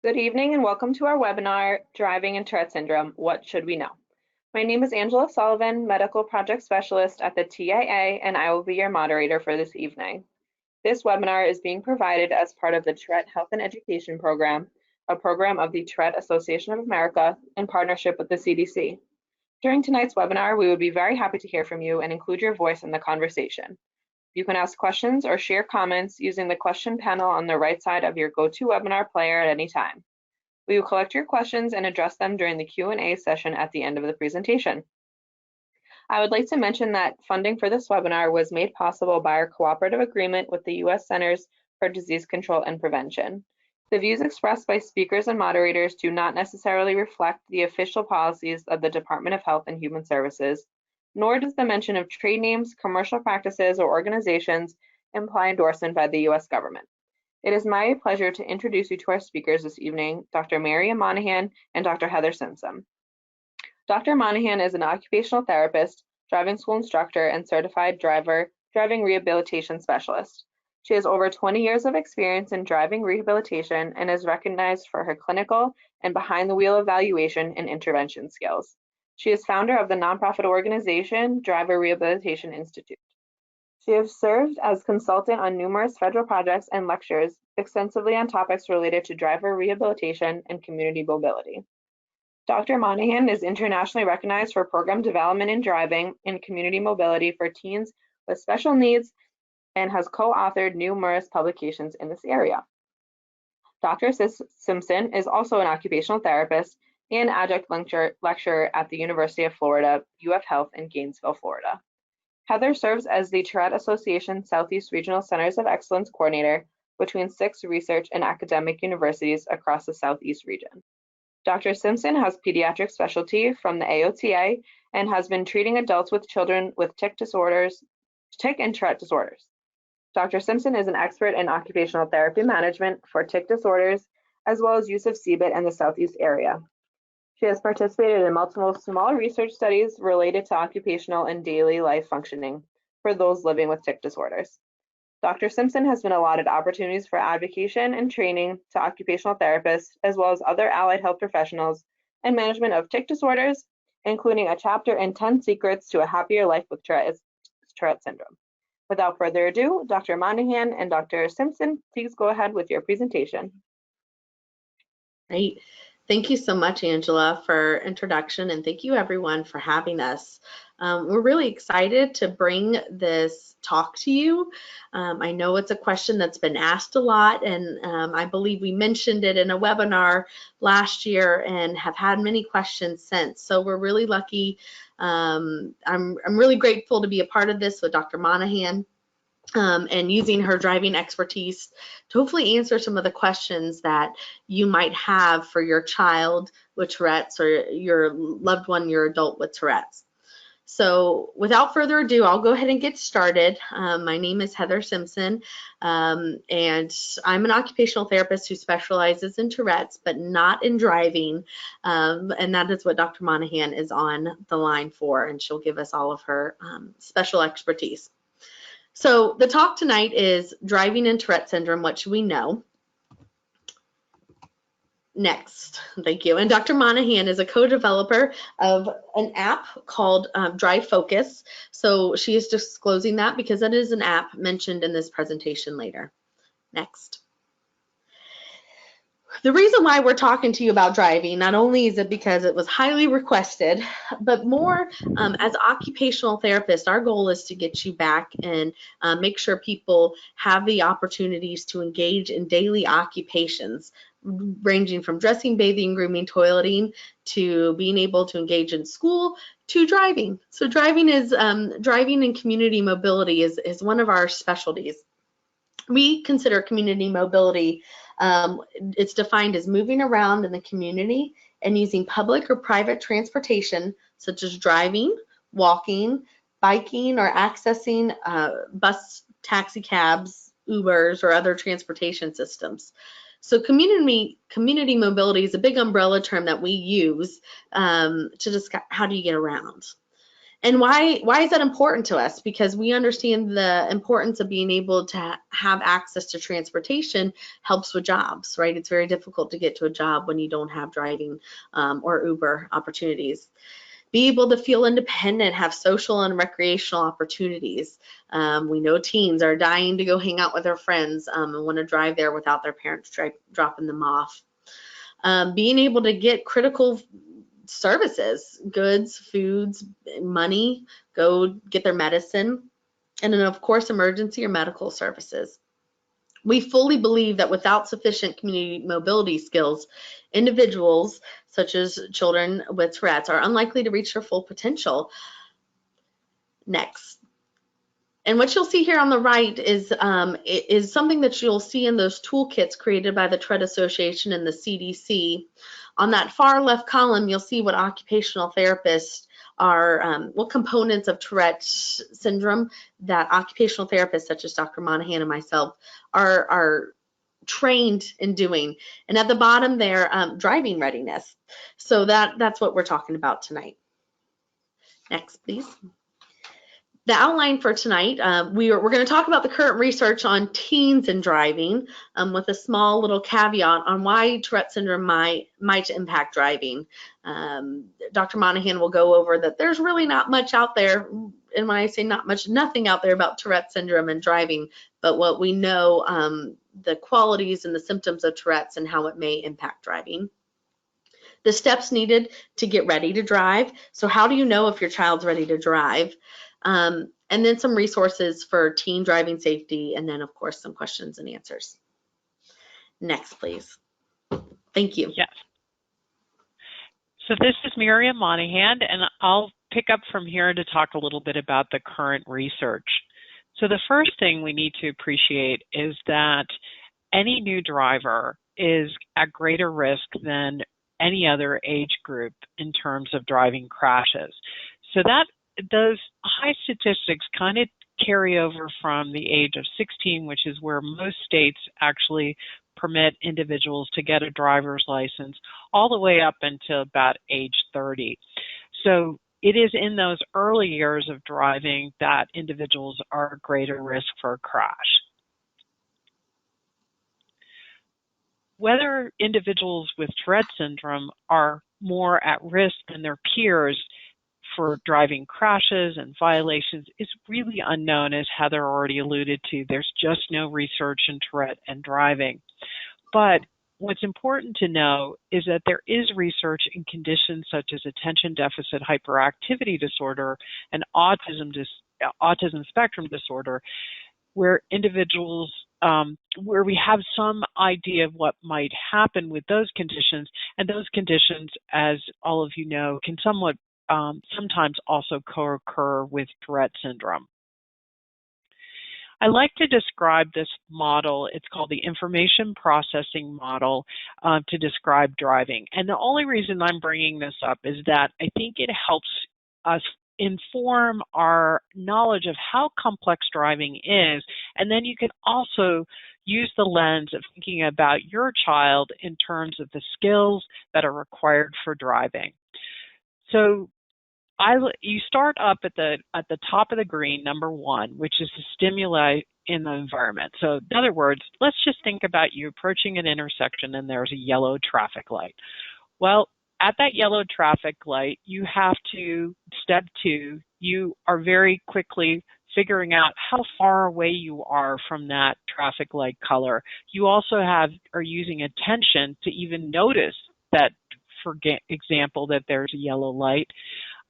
Good evening and welcome to our webinar, Driving and Tourette Syndrome, What Should We Know? My name is Angela Sullivan, Medical Project Specialist at the TIA, and I will be your moderator for this evening. This webinar is being provided as part of the Tourette Health and Education Program, a program of the Tourette Association of America in partnership with the CDC. During tonight's webinar, we would be very happy to hear from you and include your voice in the conversation. You can ask questions or share comments using the question panel on the right side of your GoToWebinar player at any time. We will collect your questions and address them during the Q&A session at the end of the presentation. I would like to mention that funding for this webinar was made possible by our cooperative agreement with the U.S. Centers for Disease Control and Prevention. The views expressed by speakers and moderators do not necessarily reflect the official policies of the Department of Health and Human Services, nor does the mention of trade names, commercial practices, or organizations imply endorsement by the U.S. government. It is my pleasure to introduce you to our speakers this evening, Dr. Mariam Monahan and Dr. Heather Simpson. Dr. Monahan is an occupational therapist, driving school instructor, and certified driving rehabilitation specialist. She has over 20 years of experience in driving rehabilitation and is recognized for her clinical and behind-the-wheel evaluation and intervention skills. She is founder of the nonprofit organization Driver Rehabilitation Institute. She has served as consultant on numerous federal projects and lectures extensively on topics related to driver rehabilitation and community mobility. Dr. Monahan is internationally recognized for program development in driving and community mobility for teens with special needs and has co-authored numerous publications in this area. Dr. Simpson is also an occupational therapist and adjunct lecturer at the University of Florida, UF Health in Gainesville, Florida. Heather serves as the Tourette Association Southeast Regional Centers of Excellence Coordinator between 6 research and academic universities across the Southeast region. Dr. Simpson has pediatric specialty from the AOTA and has been treating adults with children with tic and Tourette disorders. Dr. Simpson is an expert in occupational therapy management for tic disorders, as well as use of CBIT in the Southeast area. She has participated in multiple small research studies related to occupational and daily life functioning for those living with tic disorders. Dr. Simpson has been allotted opportunities for advocacy and training to occupational therapists, as well as other allied health professionals and management of tic disorders, including a chapter in 10 Secrets to a Happier Life with Tourette Syndrome. Without further ado, Dr. Monahan and Dr. Simpson, please go ahead with your presentation. Great. Thank you so much, Angela, for introduction, and thank you everyone for having us. We're really excited to bring this talk to you. I know it's a question that's been asked a lot, and I believe we mentioned it in a webinar last year and have had many questions since. So we're really lucky. I'm really grateful to be a part of this with Dr. Monahan. And using her driving expertise to hopefully answer some of the questions that you might have for your child with Tourette's or your loved one, your adult with Tourette's. So without further ado, I'll go ahead and get started. My name is Heather Simpson, and I'm an occupational therapist who specializes in Tourette's, but not in driving, and that is what Dr. Monahan is on the line for, and she'll give us all of her special expertise. So the talk tonight is Driving and Tourette Syndrome, What Should We Know? Next, thank you. And Dr. Monahan is a co-developer of an app called Drive Focus. So she is disclosing that because that is an app mentioned in this presentation later. Next. The reason why we're talking to you about driving, not only is it because it was highly requested, but more as occupational therapists, our goal is to get you back and make sure people have the opportunities to engage in daily occupations, ranging from dressing, bathing, grooming, toileting, to being able to engage in school, to driving. So driving and community mobility is one of our specialties. We consider community mobility, it's defined as moving around in the community and using public or private transportation, such as driving, walking, biking, or accessing bus, taxi cabs, Ubers, or other transportation systems. So community mobility is a big umbrella term that we use to discuss how do you get around. And why is that important to us? Because we understand the importance of being able to have access to transportation helps with jobs, right? It's very difficult to get to a job when you don't have driving or Uber opportunities. Be able to feel independent, have social and recreational opportunities. We know teens are dying to go hang out with their friends and want to drive there without their parents dropping them off. Being able to get critical services, goods, foods, money, go get their medicine, and then of course emergency or medical services. We fully believe that without sufficient community mobility skills, individuals such as children with Tourette's are unlikely to reach their full potential. Next. And what you'll see here on the right is something that you'll see in those toolkits created by the Tourette Association and the CDC. On that far left column, you'll see what occupational therapists are, what components of Tourette syndrome that occupational therapists such as Dr. Monahan and myself are trained in doing. And at the bottom there, driving readiness. So that's what we're talking about tonight. Next, please. The outline for tonight, we're going to talk about the current research on teens and driving with a small little caveat on why Tourette syndrome might impact driving. Dr. Monahan will go over that there's really not much out there, and when I say not much, nothing out there about Tourette syndrome and driving, but what we know, the qualities and the symptoms of Tourette's and how it may impact driving. The steps needed to get ready to drive. So how do you know if your child's ready to drive? And then some resources for teen driving safety, and then of course some questions and answers. Next, please. Thank you. Yes. So this is Miriam Monahan, and I'll pick up from here to talk a little bit about the current research. So the first thing we need to appreciate is that any new driver is at greater risk than any other age group in terms of driving crashes. So that those high statistics kind of carry over from the age of 16, which is where most states actually permit individuals to get a driver's license, all the way up until about age 30. So it is in those early years of driving that individuals are at greater risk for a crash. Whether individuals with Tourette syndrome are more at risk than their peers for driving crashes and violations is really unknown, as Heather already alluded to. There's just no research in Tourette and driving. But what's important to know is that there is research in conditions such as attention deficit hyperactivity disorder and autism spectrum disorder, where individuals, where we have some idea of what might happen with those conditions, and those conditions, as all of you know, can sometimes also co-occur with Tourette syndrome. I like to describe this model. It's called the information processing model to describe driving. And the only reason I'm bringing this up is that I think it helps us inform our knowledge of how complex driving is. And then you can also use the lens of thinking about your child in terms of the skills that are required for driving. So you start up at the top of the green, number one, which is the stimuli in the environment. So in other words, let's just think about you approaching an intersection and there's a yellow traffic light. Well, at that yellow traffic light, you have to, step two, you are very quickly figuring out how far away you are from that traffic light color. You also are using attention to even notice that, for example, that there's a yellow light.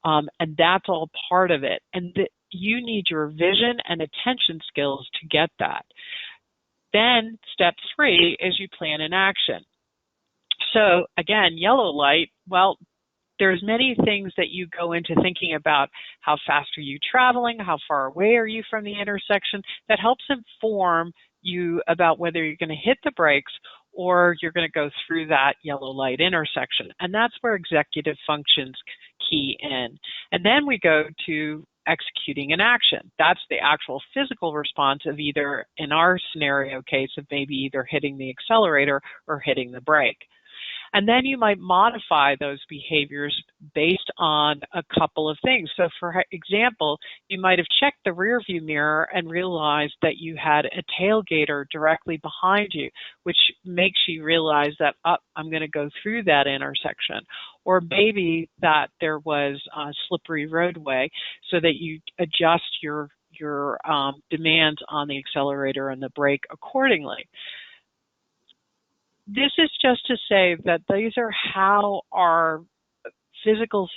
And that's all part of it. And you need your vision and attention skills to get that. Then step three is you plan an action. So again, yellow light, well, there's many things that you go into thinking about. How fast are you traveling? How far away are you from the intersection? That helps inform you about whether you're going to hit the brakes or you're going to go through that yellow light intersection. And that's where executive functions key in. And then we go to executing an action. That's the actual physical response of either, in our scenario case, of maybe either hitting the accelerator or hitting the brake. And then you might modify those behaviors based on a couple of things. So for example, you might have checked the rearview mirror and realized that you had a tailgater directly behind you, which makes you realize that, I'm going to go through that intersection. Or maybe that there was a slippery roadway, so that you adjust your demands on the accelerator and the brake accordingly. This is just to say that these are how our physical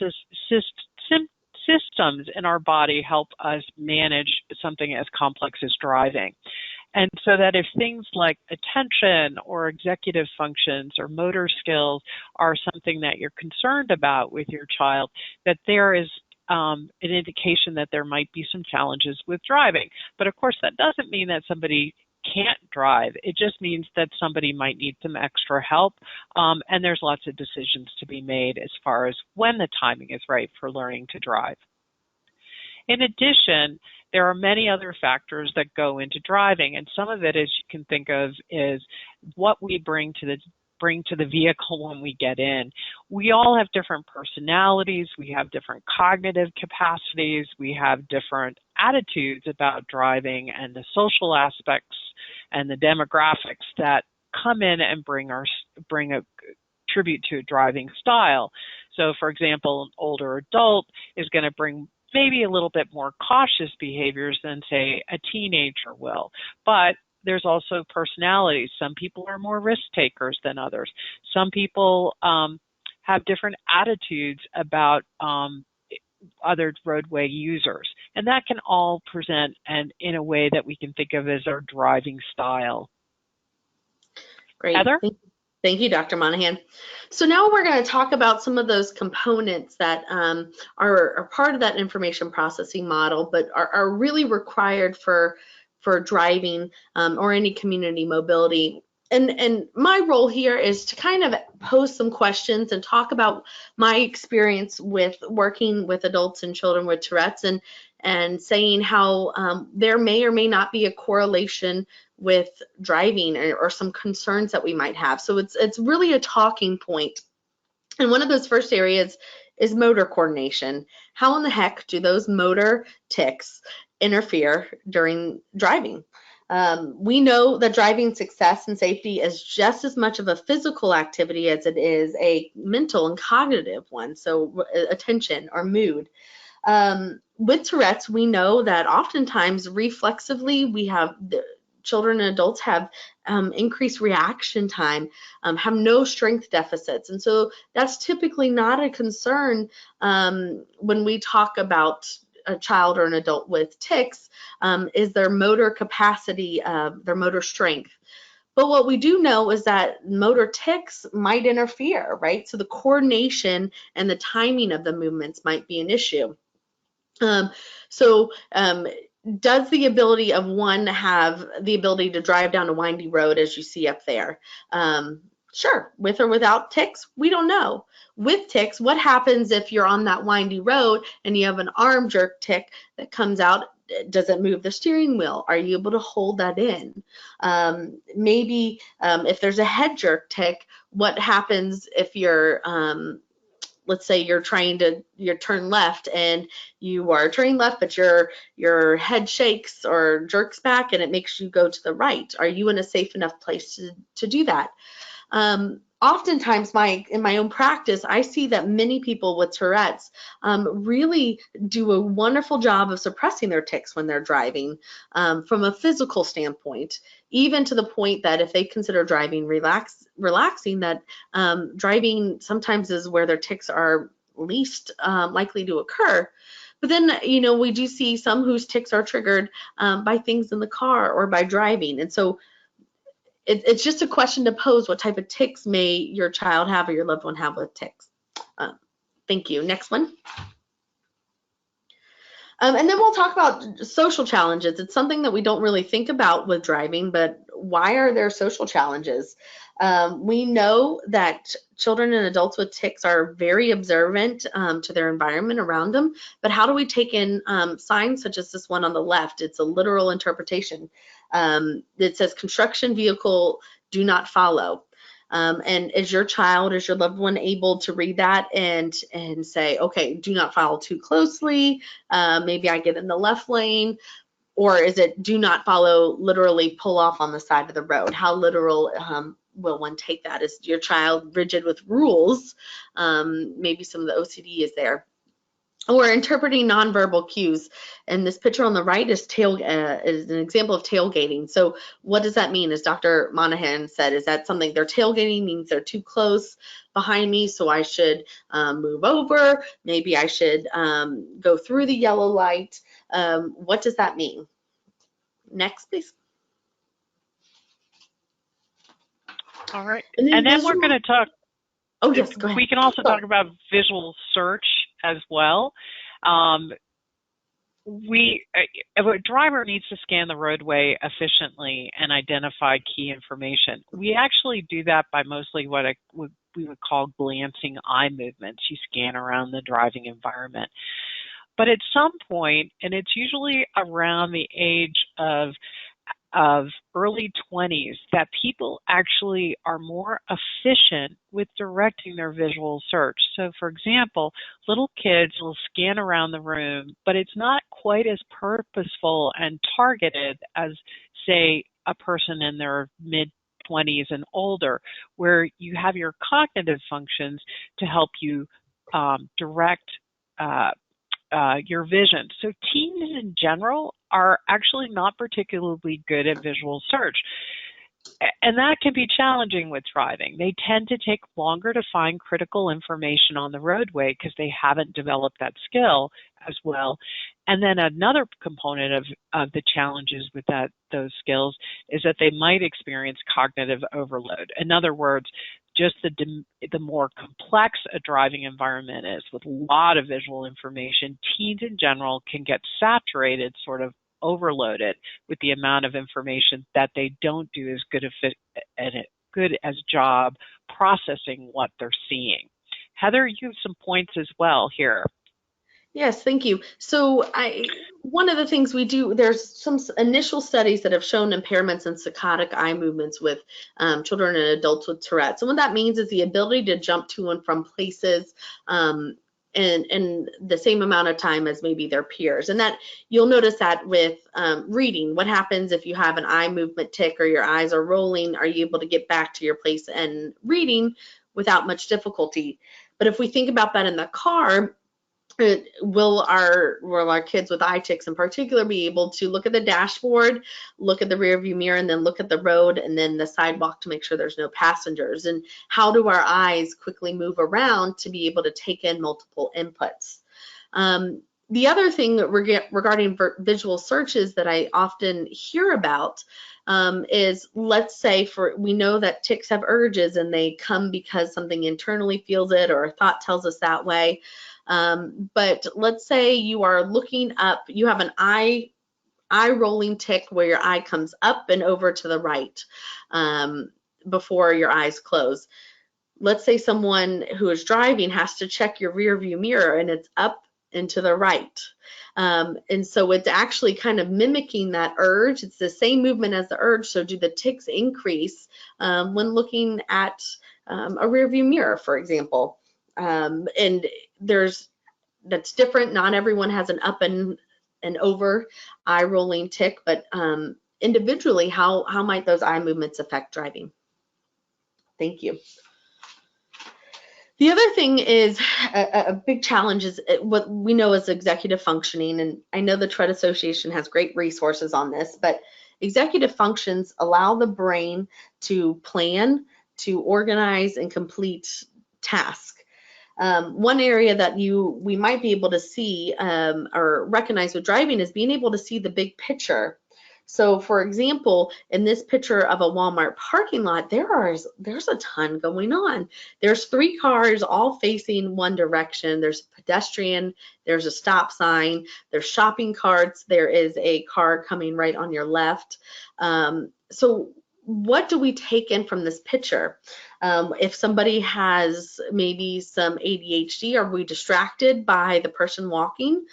systems in our body help us manage something as complex as driving. And so that if things like attention or executive functions or motor skills are something that you're concerned about with your child, that there is an indication that there might be some challenges with driving. But of course, that doesn't mean that somebody can't drive. It just means that somebody might need some extra help, and there's lots of decisions to be made as far as when the timing is right for learning to drive. In addition, there are many other factors that go into driving, and some of it, as you can think of, is what we bring to the vehicle when we get in. We all have different personalities, we have different cognitive capacities, we have different attitudes about driving, and the social aspects and the demographics that come in and bring a tribute to a driving style. So for example, an older adult is going to bring maybe a little bit more cautious behaviors than, say, a teenager will. But there's also personalities. Some people are more risk takers than others. Some people have different attitudes about other roadway users. And that can all present in a way that we can think of as our driving style. Great. Heather? Thank you, Dr. Monahan. So now we're going to talk about some of those components that are part of that information processing model, but are really required for driving or any community mobility. And my role here is to kind of pose some questions and talk about my experience with working with adults and children with Tourette's, and saying how there may or may not be a correlation with driving or some concerns that we might have. So it's really a talking point. And one of those first areas is motor coordination. How in the heck do those motor tics interfere during driving? We know that driving success and safety is just as much of a physical activity as it is a mental and cognitive one, so attention or mood. With Tourette's, we know that oftentimes reflexively we have children and adults have increased reaction time, have no strength deficits. And so that's typically not a concern when we talk about a child or an adult with tics, is their motor capacity, their motor strength. But what we do know is that motor tics might interfere, right? So the coordination and the timing of the movements might be an issue. Does the ability of one have the ability to drive down a windy road as you see up there? Sure, with or without tics, we don't know. With tics, what happens if you're on that windy road and you have an arm jerk tic that comes out? Does it move the steering wheel? Are you able to hold that in? Maybe if there's a head jerk tic, what happens if you're let's say you're trying to turn left and you are turning left, but your head shakes or jerks back and it makes you go to the right. Are you in a safe enough place to do that? Oftentimes in my own practice, I see that many people with Tourette's really do a wonderful job of suppressing their tics when they're driving from a physical standpoint, even to the point that if they consider driving relaxing, that driving sometimes is where their tics are least likely to occur. But then, we do see some whose tics are triggered by things in the car or by driving. And so it's just a question to pose: what type of tics may your child have or your loved one have with tics? Thank you. Next one. And then we'll talk about social challenges. It's something that we don't really think about with driving, but why are there social challenges? We know that children and adults with tics are very observant to their environment around them, but how do we take in signs such as this one on the left? It's a literal interpretation. It says construction vehicle, do not follow. And is your child, is your loved one able to read that and say, okay, do not follow too closely, maybe I get in the left lane? Or is it do not follow, literally pull off on the side of the road? How literal will one take that? Is your child rigid with rules? Maybe some of the OCD is there. Or interpreting nonverbal cues. And this picture on the right is is an example of tailgating. So what does that mean? As Dr. Monahan said, is that something they're tailgating means they're too close behind me, so I should move over? Maybe I should go through the yellow light. What does that mean? Next, please. All right. And then we're going to talk. Oh, yes, go ahead. We can also talk about visual search as well. A driver needs to scan the roadway efficiently and identify key information. We actually do that by mostly what we would call glancing eye movements. You scan around the driving environment. But at some point, and it's usually around the age of early 20s, that people actually are more efficient with directing their visual search. So for example, little kids will scan around the room, but it's not quite as purposeful and targeted as, say, a person in their mid-20s and older, where you have your cognitive functions to help you direct your vision. So teens in general are actually not particularly good at visual search. And that can be challenging with driving. They tend to take longer to find critical information on the roadway because they haven't developed that skill as well. And then another component of the challenges with those skills is that they might experience cognitive overload. In other words, just the more complex a driving environment is with a lot of visual information, teens in general can get saturated, sort of overloaded with the amount of information that they don't do as good as job processing what they're seeing. Heather, you have some points as well here. Yes, thank you. So one of the things we do, there's some initial studies that have shown impairments in saccadic eye movements with children and adults with Tourette. So what that means is the ability to jump to and from places in the same amount of time as maybe their peers. And that you'll notice that with reading. What happens if you have an eye movement tic or your eyes are rolling? Are you able to get back to your place and reading without much difficulty? But if we think about that in the car, will our kids with eye tics in particular be able to look at the dashboard, look at the rear view mirror, and then look at the road and then the sidewalk to make sure there's no passengers? And how do our eyes quickly move around to be able to take in multiple inputs? The other thing regarding visual searches that I often hear about is, let's say we know that tics have urges and they come because something internally feels it or a thought tells us that way. But let's say you are looking up, you have an eye rolling tic where your eye comes up and over to the right before your eyes close. Let's say someone who is driving has to check your rear view mirror and it's up and to the right. And so it's actually kind of mimicking that urge. It's the same movement as the urge. So do the tics increase when looking at a rear view mirror, for example? And that's different. Not everyone has an up and over eye rolling tic, but individually, how might those eye movements affect driving? Thank you. The other thing is a big challenge is what we know as executive functioning, and I know the Tourette Association has great resources on this, but executive functions allow the brain to plan, to organize, and complete tasks. One area that we might be able to see or recognize with driving is being able to see the big picture. So for example, in this picture of a Walmart parking lot, there's a ton going on. There's 3 cars all facing one direction. There's a pedestrian, there's a stop sign, there's shopping carts, there is a car coming right on your left. So what do we take in from this picture? If somebody has maybe some ADHD, are we distracted by the person walking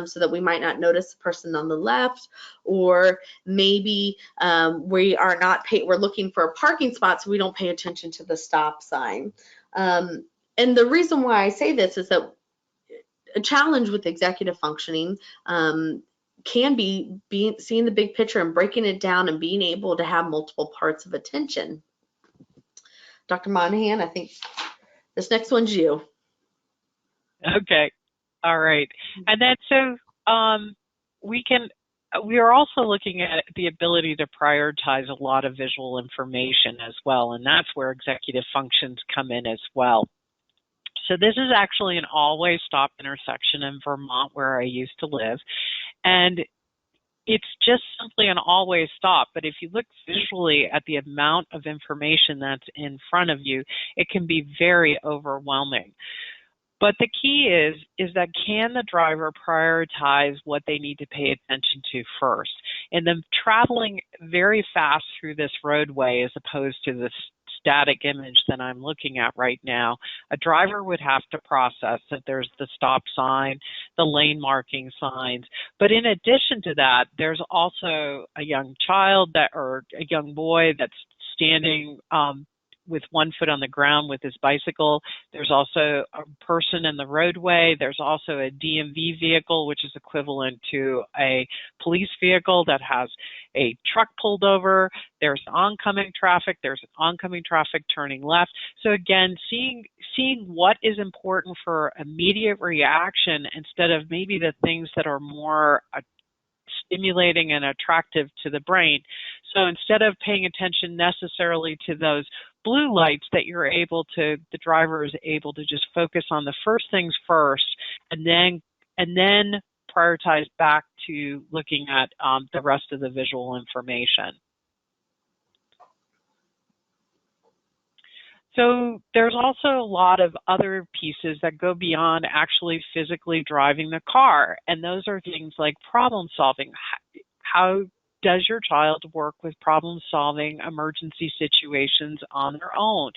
so that we might not notice the person on the left? Or maybe we're looking for a parking spot, so we don't pay attention to the stop sign. And the reason why I say this is that a challenge with executive functioning can be seeing the big picture and breaking it down and being able to have multiple parts of attention. Dr. Monahan, I think this next one's you. Okay. All right. And then we are also looking at the ability to prioritize a lot of visual information as well, and that's where executive functions come in as well. So this is actually an always stop intersection in Vermont where I used to live. And it's just simply an always stop. But if you look visually at the amount of information that's in front of you, it can be very overwhelming. But the key is that can the driver prioritize what they need to pay attention to first? And then traveling very fast through this roadway as opposed to the static image that I'm looking at right now, a driver would have to process that there's the stop sign, the lane marking signs. But in addition to that, there's also a young child or a young boy that's standing with one foot on the ground with his bicycle. There's also a person in the roadway. There's also a DMV vehicle, which is equivalent to a police vehicle that has a truck pulled over. There's oncoming traffic. There's oncoming traffic turning left. So again, seeing what is important for immediate reaction instead of maybe the things that are more stimulating and attractive to the brain. So instead of paying attention necessarily to those blue lights, that the driver is able to just focus on the first things first, and then prioritize back to looking at the rest of the visual information. So there's also a lot of other pieces that go beyond actually physically driving the car, and those are things like problem solving. How does your child work with problem solving emergency situations on their own?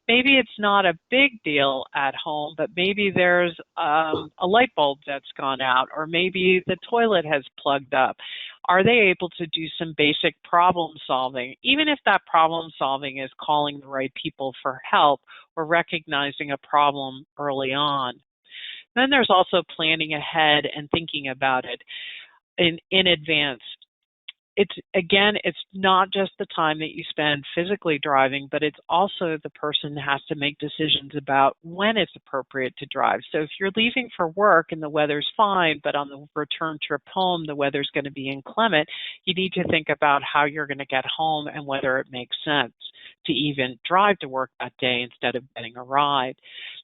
Maybe it's not a big deal at home, but maybe there's a light bulb that's gone out, or maybe the toilet has plugged up. Are they able to do some basic problem solving, even if that problem solving is calling the right people for help or recognizing a problem early on? Then there's also planning ahead and thinking about it in advance. It's not just the time that you spend physically driving, but it's also the person has to make decisions about when it's appropriate to drive. So if you're leaving for work and the weather's fine, but on the return trip home, the weather's going to be inclement, you need to think about how you're going to get home and whether it makes sense to even drive to work that day instead of getting a ride.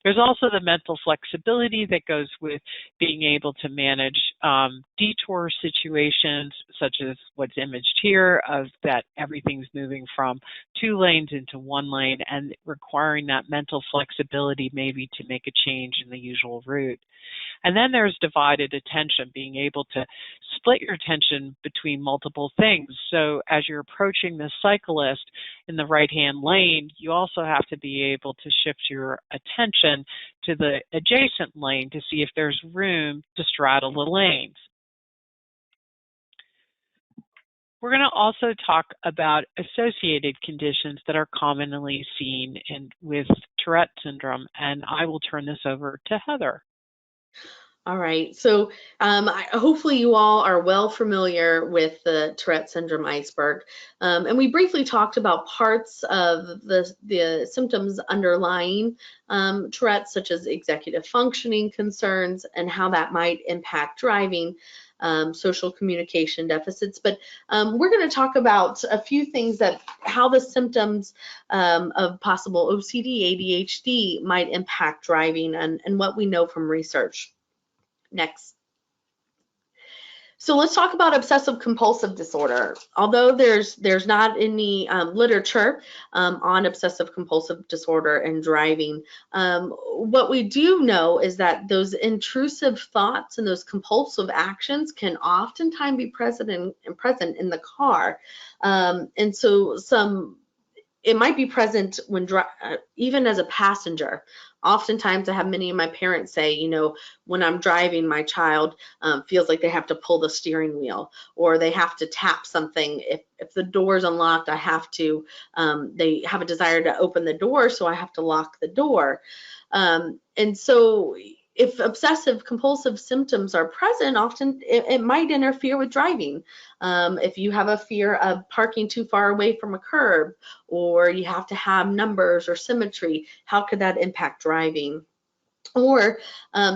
There's also the mental flexibility that goes with being able to manage detour situations, such as what's imaged here, of that everything's moving from 2 lanes into 1 lane and requiring that mental flexibility maybe to make a change in the usual route. And then there's divided attention, being able to split your attention between multiple things. So as you're approaching the cyclist in the right-hand lane, you also have to be able to shift your attention to the adjacent lane to see if there's room to straddle the lanes. We're going to also talk about associated conditions that are commonly seen with Tourette syndrome, and I will turn this over to Heather. All right, so hopefully you all are well familiar with the Tourette syndrome iceberg. And we briefly talked about parts of the symptoms underlying Tourette, such as executive functioning concerns and how that might impact driving, social communication deficits. But we're going to talk about a few things how the symptoms of possible OCD, ADHD might impact driving and what we know from research. Next. So let's talk about obsessive compulsive disorder. Although there's not any literature on obsessive compulsive disorder and driving, what we do know is that those intrusive thoughts and those compulsive actions can oftentimes be present in the car. And so it might be present when even as a passenger. Oftentimes I have many of my parents say, you know, when I'm driving, my child feels like they have to pull the steering wheel, or they have to tap something. If the door is unlocked, I have to, they have a desire to open the door, so I have to lock the door. And so if obsessive compulsive symptoms are present, often it might interfere with driving. If you have a fear of parking too far away from a curb, or you have to have numbers or symmetry, how could that impact driving? Or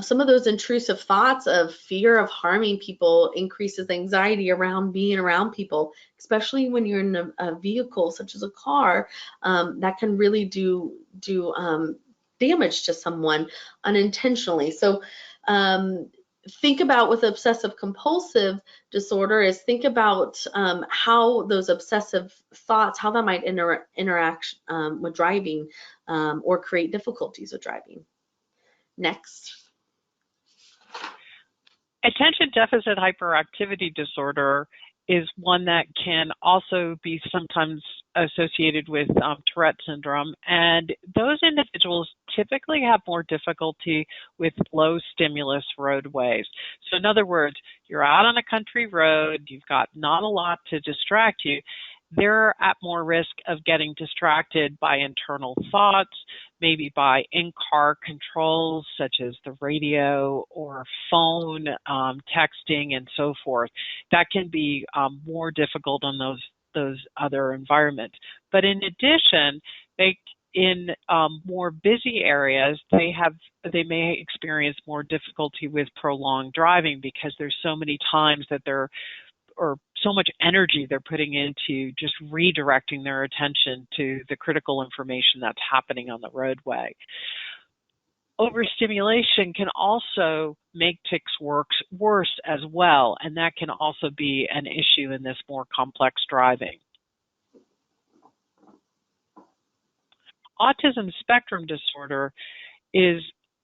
some of those intrusive thoughts of fear of harming people increases anxiety around being around people, especially when you're in a vehicle such as a car, that can really do damage to someone unintentionally. So think about with obsessive compulsive disorder is think about how those obsessive thoughts, how that might interact with driving or create difficulties with driving. Next. Attention deficit hyperactivity disorder is one that can also be sometimes associated with Tourette syndrome, and those individuals typically have more difficulty with low stimulus roadways. So in other words, you're out on a country road, you've got not a lot to distract you, they're at more risk of getting distracted by internal thoughts, maybe by in-car controls such as the radio or phone, texting, and so forth. That can be more difficult on those other environments. But in addition, in more busy areas, they may experience more difficulty with prolonged driving because there's so many times that or so much energy they're putting into just redirecting their attention to the critical information that's happening on the roadway. Overstimulation can also make tics worse as well, and that can also be an issue in this more complex driving. Autism spectrum disorder is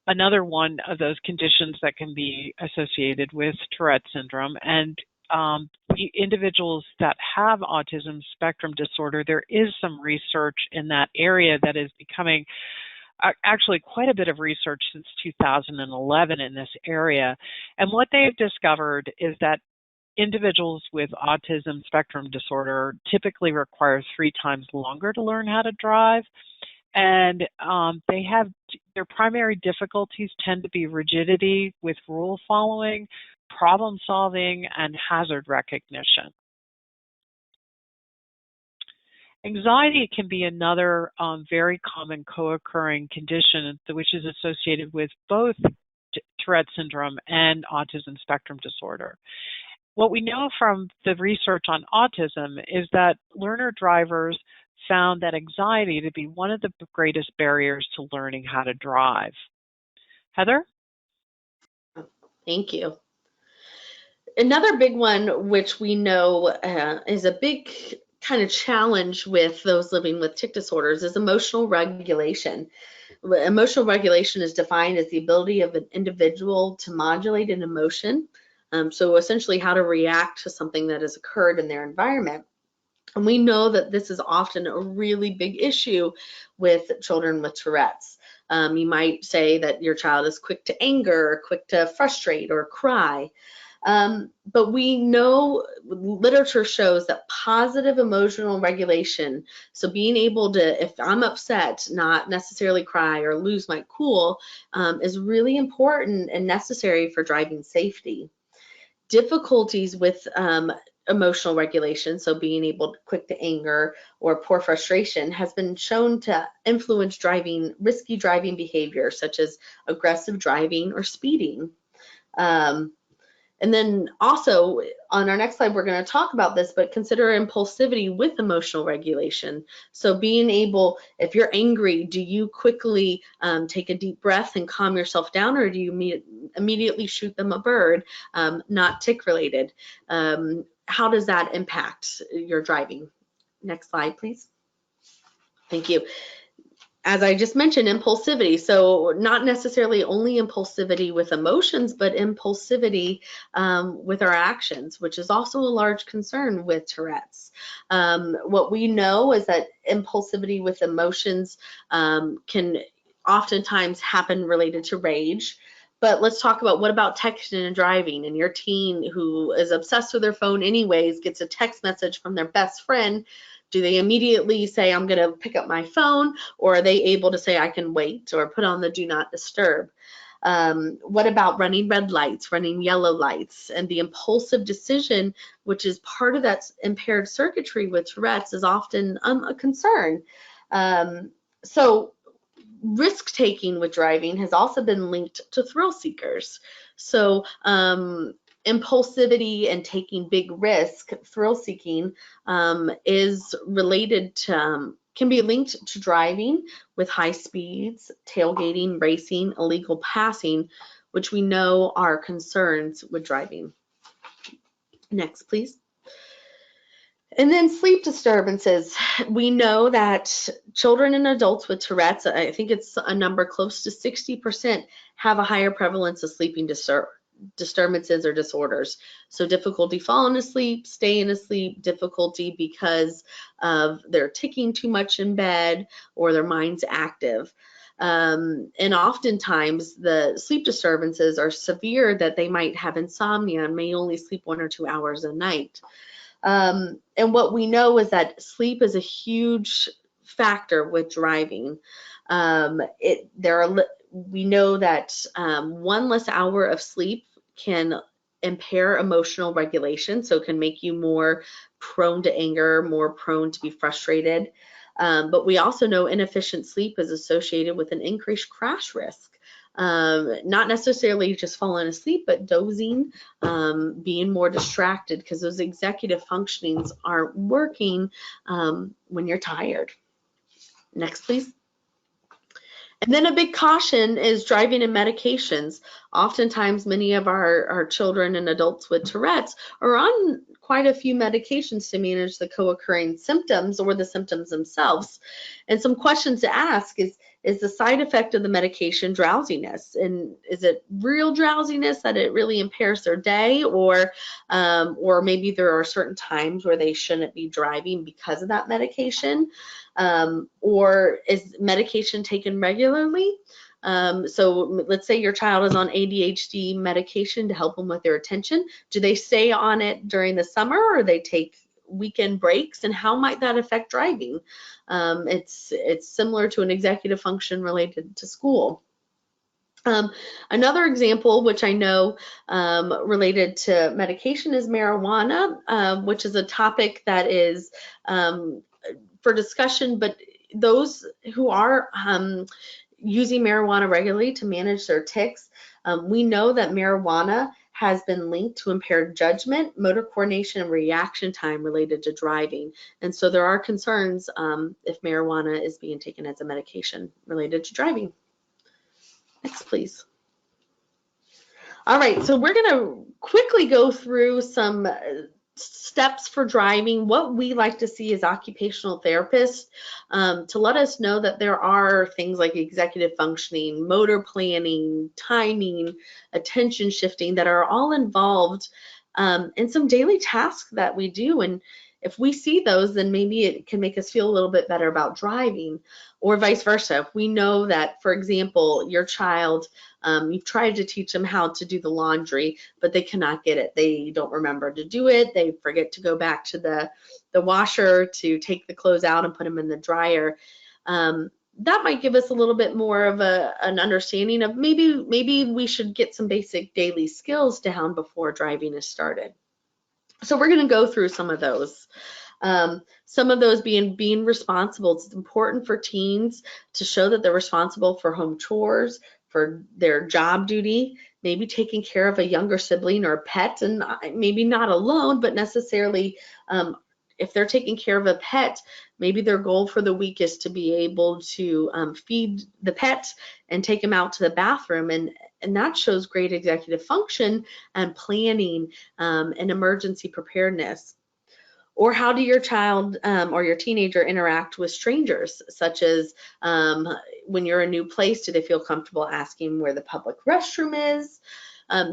another one of those conditions that can be associated with Tourette syndrome, and the individuals that have autism spectrum disorder, there is some research in that area that is becoming actually quite a bit of research since 2011 in this area. And what they've discovered is that individuals with autism spectrum disorder typically require 3 times longer to learn how to drive. And they have their primary difficulties tend to be rigidity with rule following, problem solving, and hazard recognition. Anxiety can be another very common co-occurring condition which is associated with both Tourette syndrome and autism spectrum disorder. What we know from the research on autism is that learner drivers found that anxiety to be one of the greatest barriers to learning how to drive. Heather? Thank you. Another big one, which we know is a big kind of challenge with those living with tic disorders, is emotional regulation. Emotional regulation is defined as the ability of an individual to modulate an emotion, so essentially how to react to something that has occurred in their environment. And we know that this is often a really big issue with children with Tourette's. You might say that your child is quick to anger, or quick to frustrate or cry. But we know literature shows that positive emotional regulation, so being able to, if I'm upset, not necessarily cry or lose my cool, is really important and necessary for driving safety. Difficulties with emotional regulation, so being able to quick to anger or poor frustration, has been shown to influence risky driving behavior such as aggressive driving or speeding. And then also on our next slide, we're going to talk about this, but consider impulsivity with emotional regulation. So being able, if you're angry, do you quickly take a deep breath and calm yourself down, or do you immediately shoot them a bird? Not tick related. How does that impact your driving? Next slide, please. Thank you. As I just mentioned, impulsivity. So not necessarily only impulsivity with emotions, but impulsivity with our actions, which is also a large concern with Tourette's. What we know is that impulsivity with emotions can oftentimes happen related to rage. But let's talk about, what about texting and driving? And your teen who is obsessed with their phone anyways gets a text message from their best friend. Do they immediately say, I'm going to pick up my phone, or are they able to say, I can wait, or put on the do not disturb? What about running red lights, running yellow lights? And the impulsive decision, which is part of that impaired circuitry with Tourette's, is often a concern. So risk-taking with driving has also been linked to thrill seekers. So impulsivity and taking big risk, thrill-seeking, is related to, can be linked to driving with high speeds, tailgating, racing, illegal passing, which we know are concerns with driving. Next, please. And then sleep disturbances. We know that children and adults with Tourette's, I think it's a number close to 60%, have a higher prevalence of sleeping disturbances or disorders. So difficulty falling asleep, staying asleep, difficulty because of they're ticking too much in bed or their mind's active. And oftentimes the sleep disturbances are severe, that they might have insomnia and may only sleep 1 or 2 hours a night. And what we know is that sleep is a huge factor with driving. We know that 1 less hour of sleep can impair emotional regulation, so it can make you more prone to anger, more prone to be frustrated. But we also know inefficient sleep is associated with an increased crash risk. Not necessarily just falling asleep, but dozing, being more distracted, because those executive functionings aren't working when you're tired. Next, please. And then a big caution is driving and medications. Oftentimes, many of our children and adults with Tourette's are on quite a few medications to manage the co-occurring symptoms or the symptoms themselves. And some questions to ask is the side effect of the medication drowsiness? And is it real drowsiness that it really impairs their day, or maybe there are certain times where they shouldn't be driving because of that medication? Or is medication taken regularly? So let's say your child is on ADHD medication to help them with their attention. Do they stay on it during the summer, or they take weekend breaks, and how might that affect driving? It's similar to an executive function related to school. Another example, which I know related to medication, is marijuana, which is a topic that is for discussion, but those who are using marijuana regularly to manage their tics, we know that marijuana has been linked to impaired judgment, motor coordination, and reaction time related to driving. And so there are concerns if marijuana is being taken as a medication related to driving. Next, please. All right, so we're going to quickly go through some steps for driving, what we like to see as occupational therapists, to let us know that there are things like executive functioning, motor planning, timing, attention shifting that are all involved in some daily tasks that we do. And if we see those, then maybe it can make us feel a little bit better about driving, or vice versa. If we know that, for example, your child, you've tried to teach them how to do the laundry, but they cannot get it. They don't remember to do it. They forget to go back to the washer to take the clothes out and put them in the dryer. That might give us a little bit more of an understanding of maybe we should get some basic daily skills down before driving is started. So we're going to go through some of those. Some of those being responsible. It's important for teens to show that they're responsible for home chores, for their job duty, maybe taking care of a younger sibling or a pet, and maybe not alone, but necessarily if they're taking care of a pet, maybe their goal for the week is to be able to feed the pet and take him out to the bathroom, and that shows great executive function and planning and emergency preparedness. Or how do your child or your teenager interact with strangers, such as when you're in a new place, do they feel comfortable asking where the public restroom is?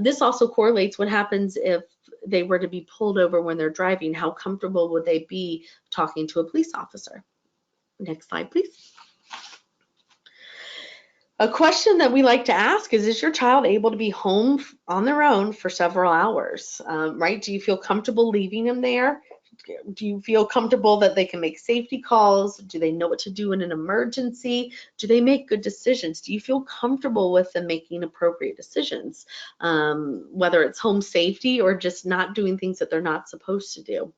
This also correlates what happens if they were to be pulled over when they're driving. How comfortable would they be talking to a police officer? Next slide, please. A question that we like to ask is your child able to be home on their own for several hours, right? Do you feel comfortable leaving them there? Do you feel comfortable that they can make safety calls? Do they know what to do in an emergency? Do they make good decisions? Do you feel comfortable with them making appropriate decisions, whether it's home safety or just not doing things that they're not supposed to do?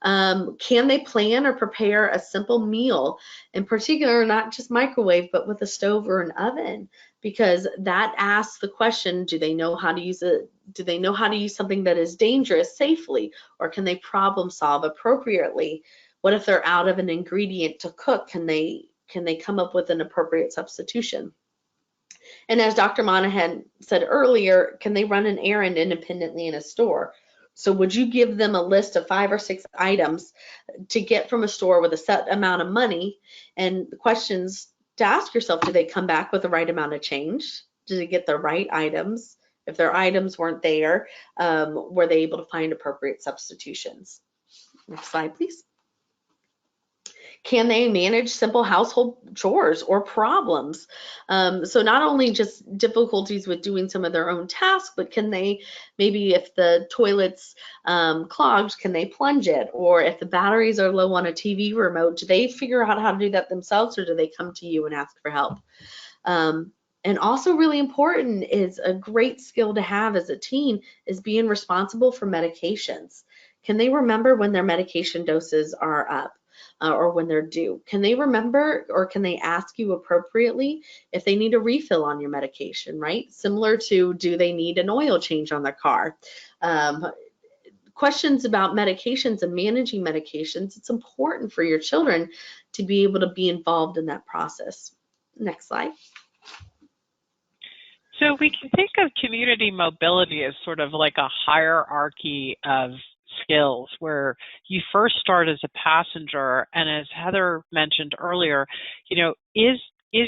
Can they plan or prepare a simple meal, in particular, not just microwave, but with a stove or an oven? Because that asks the question, do they know how to use it? Do they know how to use something that is dangerous safely, or can they problem solve appropriately? What if they're out of an ingredient to cook? Can they come up with an appropriate substitution? And as Dr. Monahan said earlier, can they run an errand independently in a store? So would you give them a list of 5 or 6 items to get from a store with a set amount of money? And the questions to ask yourself, do they come back with the right amount of change? Did they get the right items? If their items weren't there, were they able to find appropriate substitutions? Next slide, please. Can they manage simple household chores or problems? So not only just difficulties with doing some of their own tasks, but can they, maybe if the toilet's clogged, can they plunge it? Or if the batteries are low on a TV remote, do they figure out how to do that themselves, or do they come to you and ask for help? And also really important is a great skill to have as a teen is being responsible for medications. Can they remember when their medication doses are up? Or when they're due? Can they remember, or can they ask you appropriately if they need a refill on your medication, right? Similar to, do they need an oil change on their car? Questions about medications and managing medications, it's important for your children to be able to be involved in that process. Next slide. So we can think of community mobility as sort of like a hierarchy of skills where you first start as a passenger, and as Heather mentioned earlier, you know, is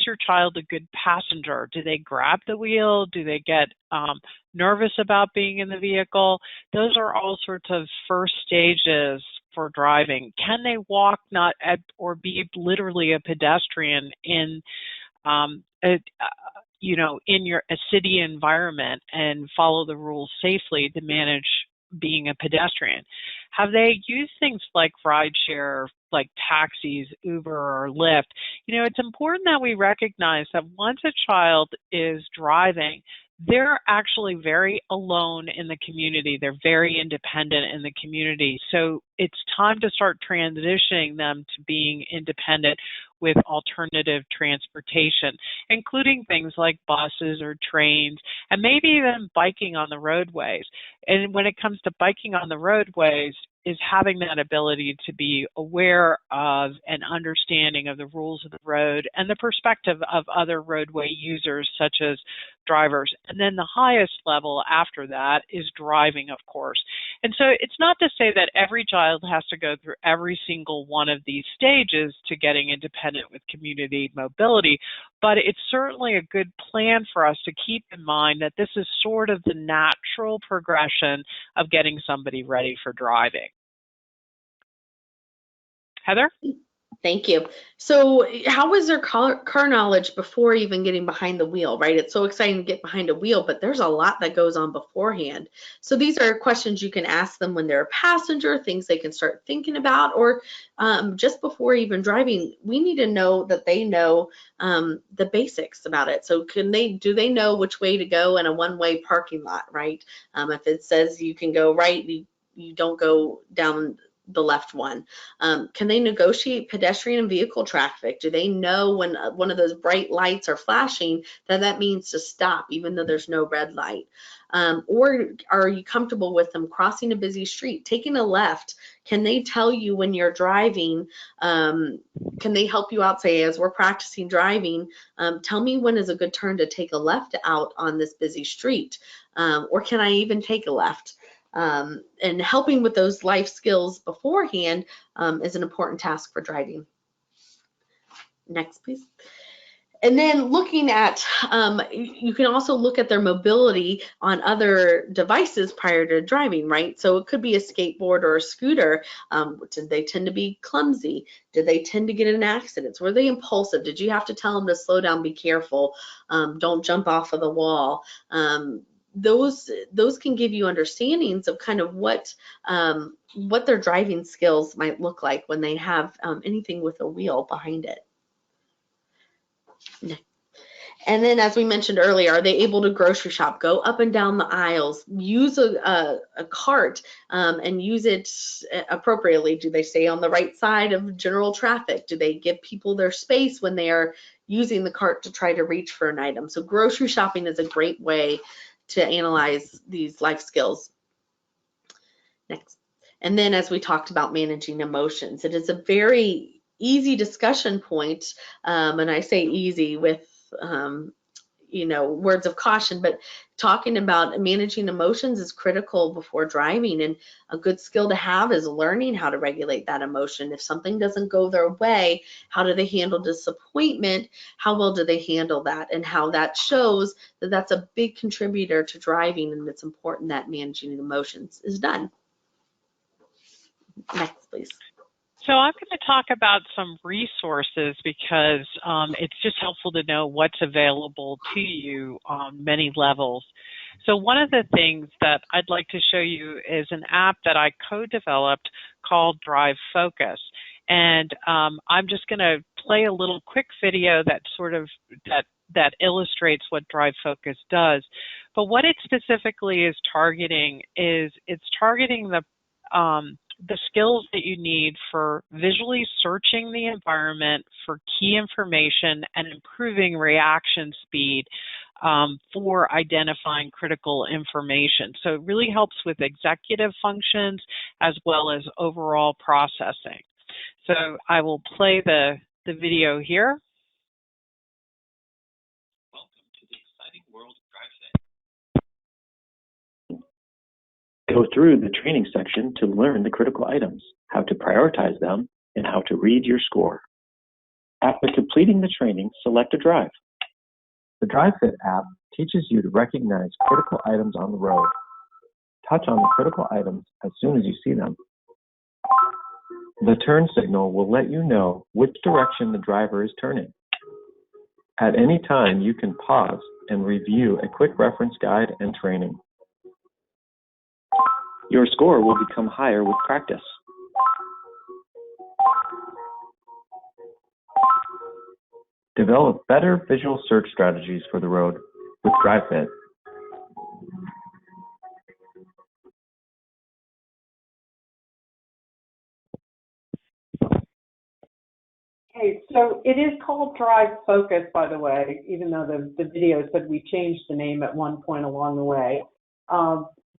your child a good passenger? Do they grab the wheel? Do they get nervous about being in the vehicle? Those are all sorts of first stages for driving. Can they walk, not or be literally a pedestrian in a city environment and follow the rules safely to manage being a pedestrian? Have they used things like rideshare, like taxis, Uber, or Lyft? You know, it's important that we recognize that once a child is driving, they're actually very alone in the community. They're very independent in the community. So it's time to start transitioning them to being independent with alternative transportation, including things like buses or trains, and maybe even biking on the roadways. And when it comes to biking on the roadways, is having that ability to be aware of and understanding of the rules of the road and the perspective of other roadway users, such as drivers. And then the highest level after that is driving, of course. And so it's not to say that every child has to go through every single one of these stages to getting independent with community mobility, but it's certainly a good plan for us to keep in mind that this is sort of the natural progression of getting somebody ready for driving. Heather? Thank you. So how was their car knowledge before even getting behind the wheel, right? It's so exciting to get behind a wheel, but there's a lot that goes on beforehand. So these are questions you can ask them when they're a passenger, things they can start thinking about, or just before even driving. We need to know that they know the basics about it. So do they know which way to go in a one-way parking lot, right? If it says you can go right, you don't go down the left one? Can they negotiate pedestrian and vehicle traffic? Do they know when one of those bright lights are flashing that means to stop even though there's no red light? Or are you comfortable with them crossing a busy street, taking a left? Can they tell you when you're driving? Can they help you out, say, as we're practicing driving, tell me when is a good turn to take a left out on this busy street? Or can I even take a left? And helping with those life skills beforehand is an important task for driving. Next, please. And then looking at, you can also look at their mobility on other devices prior to driving, right? So it could be a skateboard or a scooter. Did they tend to be clumsy? Did they tend to get in accidents? Were they impulsive? Did you have to tell them to slow down, be careful, don't jump off of the wall? Those can give you understandings of kind of what their driving skills might look like when they have anything with a wheel behind it. And then, as we mentioned earlier, are they able to grocery shop, go up and down the aisles, use a cart and use it appropriately? Do they stay on the right side of general traffic? Do they give people their space when they are using the cart to try to reach for an item? So grocery shopping is a great way to analyze these life skills. Next. And then, as we talked about managing emotions, it is a very easy discussion point, and I say easy with words of caution, but talking about managing emotions is critical before driving, and a good skill to have is learning how to regulate that emotion. If something doesn't go their way, how do they handle disappointment? How well do they handle that? And how that shows that that's a big contributor to driving, and it's important that managing emotions is done. Next, please. So I'm going to talk about some resources because it's just helpful to know what's available to you on many levels. So one of the things that I'd like to show you is an app that I co-developed called Drive Focus. And I'm just going to play a little quick video that that illustrates what Drive Focus does. But what it specifically is targeting is it's targeting the skills that you need for visually searching the environment for key information and improving reaction speed for identifying critical information. So it really helps with executive functions as well as overall processing. So I will play the video here. Welcome to the exciting world of DriveSafe. Go through the training section to learn the critical items, how to prioritize them, and how to read your score. After completing the training, select a drive. The DriveFit app teaches you to recognize critical items on the road. Touch on the critical items as soon as you see them. The turn signal will let you know which direction the driver is turning. At any time, you can pause and review a quick reference guide and training. Your score will become higher with practice. Develop better visual search strategies for the road with DriveFit. Okay, so it is called Drive Focus, by the way, even though the video said we changed the name at one point along the way.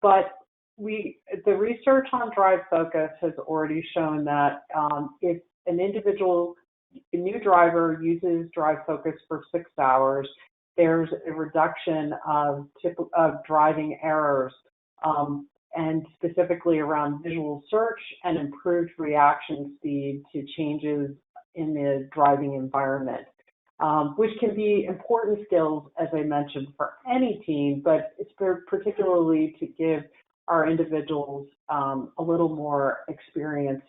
But the research on Drive Focus has already shown that if an individual, a new driver, uses Drive Focus for 6 hours, there's a reduction of driving errors, and specifically around visual search and improved reaction speed to changes in the driving environment, which can be important skills, as I mentioned, for any team, but it's particularly to give our individuals a little more experience,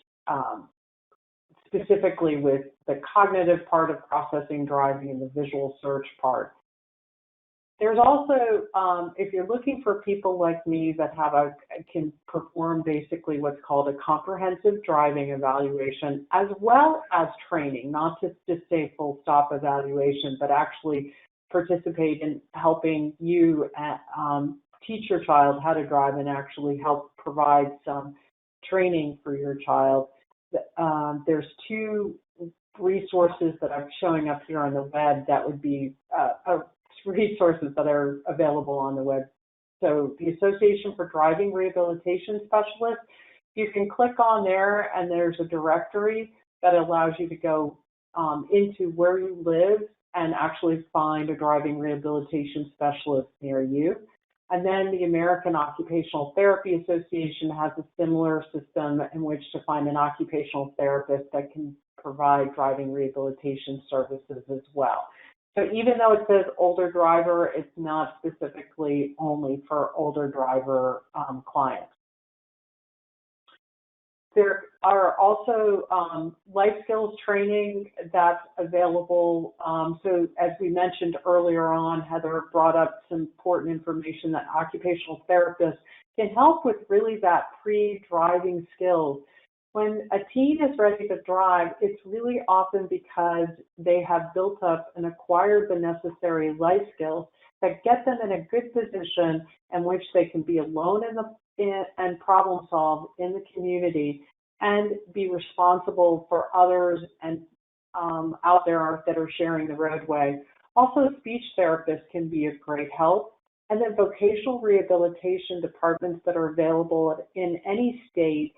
specifically with the cognitive part of processing driving and the visual search part. There's also, if you're looking for people like me that can perform basically what's called a comprehensive driving evaluation, as well as training, not just say full stop evaluation, but actually participate in helping you teach your child how to drive and actually help provide some training for your child. There's 2 resources that are showing up here on the web that would be resources that are available on the web. So the Association for Driving Rehabilitation Specialists, you can click on there and there's a directory that allows you to go into where you live and actually find a driving rehabilitation specialist near you. And then the American Occupational Therapy Association has a similar system in which to find an occupational therapist that can provide driving rehabilitation services as well. So even though it says older driver, it's not specifically only for older driver clients. There are also life skills training that's available. So as we mentioned earlier on, Heather brought up some important information that occupational therapists can help with really that pre-driving skills. When a teen is ready to drive, it's really often because they have built up and acquired the necessary life skills that get them in a good position in which they can be alone and problem solve in the community and be responsible for others and out there that are sharing the roadway. Also, speech therapists can be of great help. And then vocational rehabilitation departments that are available in any state,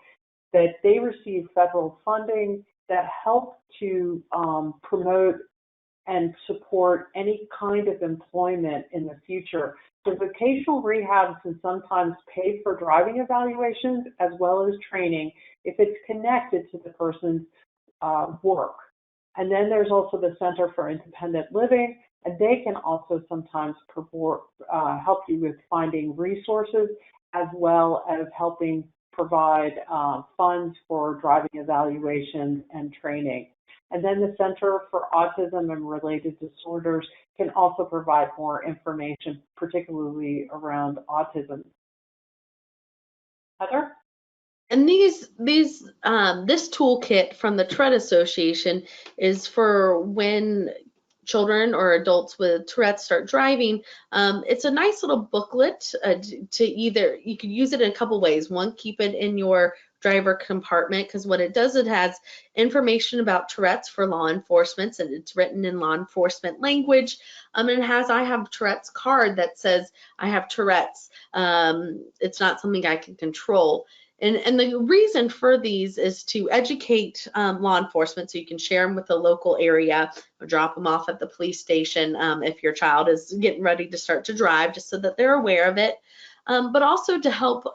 that they receive federal funding that help to promote and support any kind of employment in the future. So vocational rehabs can sometimes pay for driving evaluations as well as training if it's connected to the person's work. And then there's also the Center for Independent Living, and they can also sometimes help you with finding resources as well as helping provide funds for driving evaluations and training. And then the Center for Autism and Related Disorders can also provide more information, particularly around autism. Heather? And this toolkit from the Tourette Association is for when children or adults with Tourette start driving. It's a nice little booklet to you could use it in a couple ways. One, keep it in your driver compartment, because what it does, it has information about Tourette's for law enforcement, and it's written in law enforcement language. And it has I have Tourette's card that says I have Tourette's. It's not something I can control. And the reason for these is to educate law enforcement, so you can share them with the local area or drop them off at the police station if your child is getting ready to start to drive, just so that they're aware of it. But also to help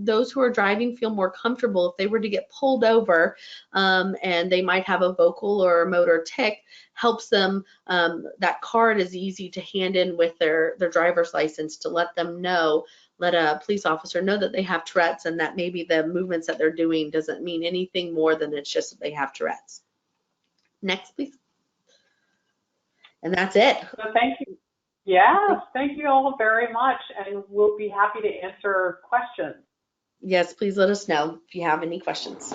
those who are driving feel more comfortable if they were to get pulled over and they might have a vocal or a motor tic, helps them. That card is easy to hand in with their driver's license to let them know, let a police officer know that they have Tourette's, and that maybe the movements that they're doing doesn't mean anything more than it's just that they have Tourette's. Next, please. And that's it. So thank you. Yes, thank you all very much, and we'll be happy to answer questions. Yes, please let us know if you have any questions.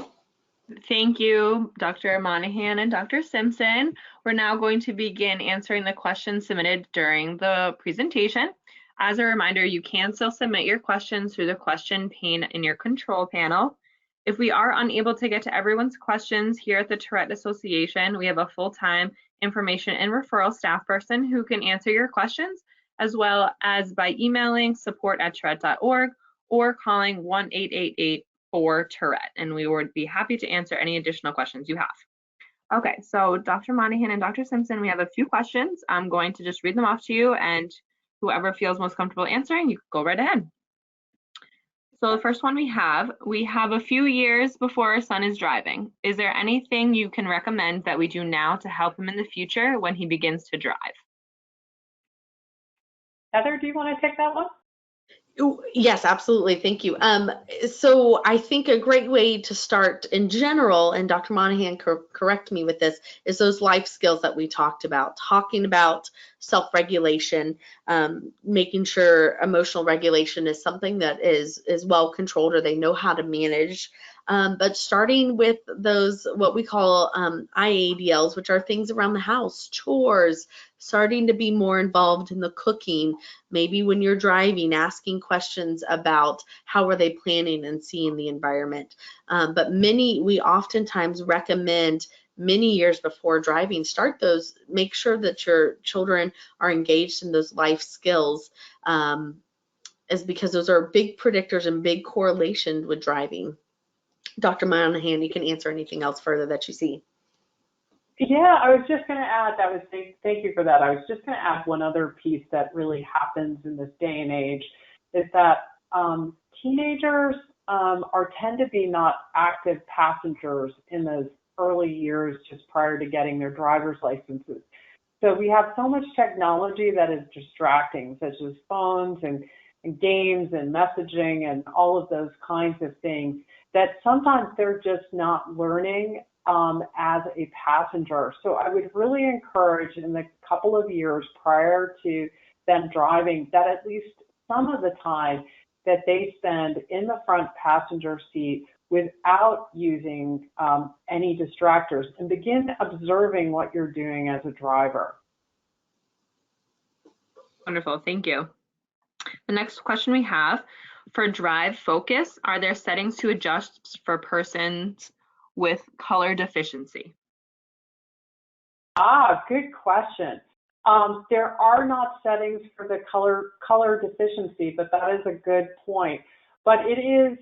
Thank you, Dr. Monahan and Dr. Simpson. We're now going to begin answering the questions submitted during the presentation. As a reminder, you can still submit your questions through the question pane in your control panel. If we are unable to get to everyone's questions here at the Tourette Association, we have a full-time information and referral staff person who can answer your questions, as well as by emailing support@tourette.org or calling 1-888-4-TOURETTE, and we would be happy to answer any additional questions you have. Okay, so Dr. Monahan and Dr. Simpson, we have a few questions. I'm going to just read them off to you, and whoever feels most comfortable answering, you can go right ahead. So the first one we have a few years before our son is driving. Is there anything you can recommend that we do now to help him in the future when he begins to drive? Heather, do you want to take that one? Yes, absolutely. Thank you. So I think a great way to start in general, and Dr. Monahan correct me with this, is those life skills that we talked about, talking about self-regulation, making sure emotional regulation is something that is well controlled, or they know how to manage But starting with those, what we call IADLs, which are things around the house, chores, starting to be more involved in the cooking, maybe when you're driving, asking questions about how are they planning and seeing the environment. But we oftentimes recommend many years before driving, start those, make sure that your children are engaged in those life skills, is because those are big predictors and big correlation with driving. Dr. Monahan, you can answer anything else further that you see. Yeah, I was just going to add, thank you for that. I was just going to add one other piece that really happens in this day and age is that teenagers tend to be not active passengers in those early years just prior to getting their driver's licenses. So we have so much technology that is distracting, such as phones and games and messaging and all of those kinds of things, that sometimes they're just not learning as a passenger. So I would really encourage in the couple of years prior to them driving that at least some of the time that they spend in the front passenger seat without using any distractors, and begin observing what you're doing as a driver. Wonderful, thank you. The next question we have, for drive focus, are there settings to adjust for persons with color deficiency? Good question. There are not settings for the color deficiency, but that is a good point. But it is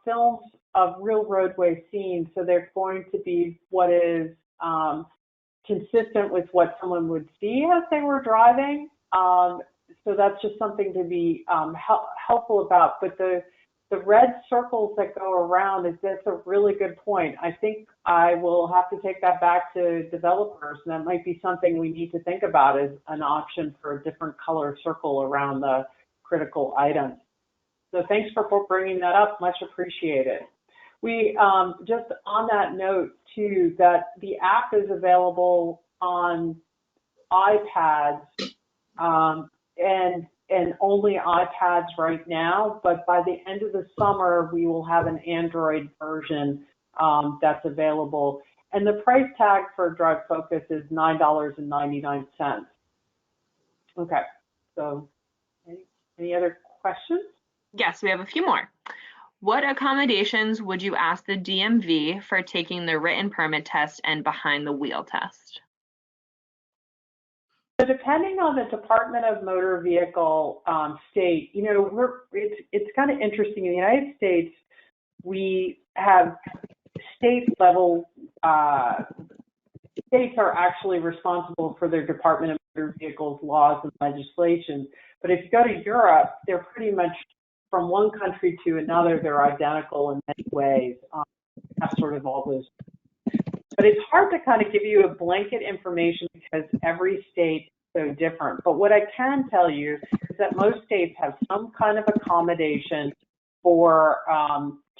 films of real roadway scenes, so they're going to be what is consistent with what someone would see as they were driving. So that's just something to be helpful about. But the red circles that go around, that's a really good point. I think I will have to take that back to developers, and that might be something we need to think about as an option for a different color circle around the critical items. So thanks for bringing that up, much appreciated. We, just on that note too, that the app is available on iPads, and only iPads right now, but by the end of the summer, we will have an Android version that's available. And the price tag for Drive Focus is $9.99. Okay, so any other questions? Yes, we have a few more. What accommodations would you ask the DMV for taking the written permit test and behind the wheel test? So depending on the Department of Motor Vehicle state, you know, it's kind of interesting. In the United States, we have state level, states are actually responsible for their Department of Motor Vehicles laws and legislation. But if you go to Europe, they're pretty much from one country to another, they're identical in many ways. Have sort of all those. But it's hard to kind of give you a blanket information because every state is so different. But what I can tell you is that most states have some kind of accommodation for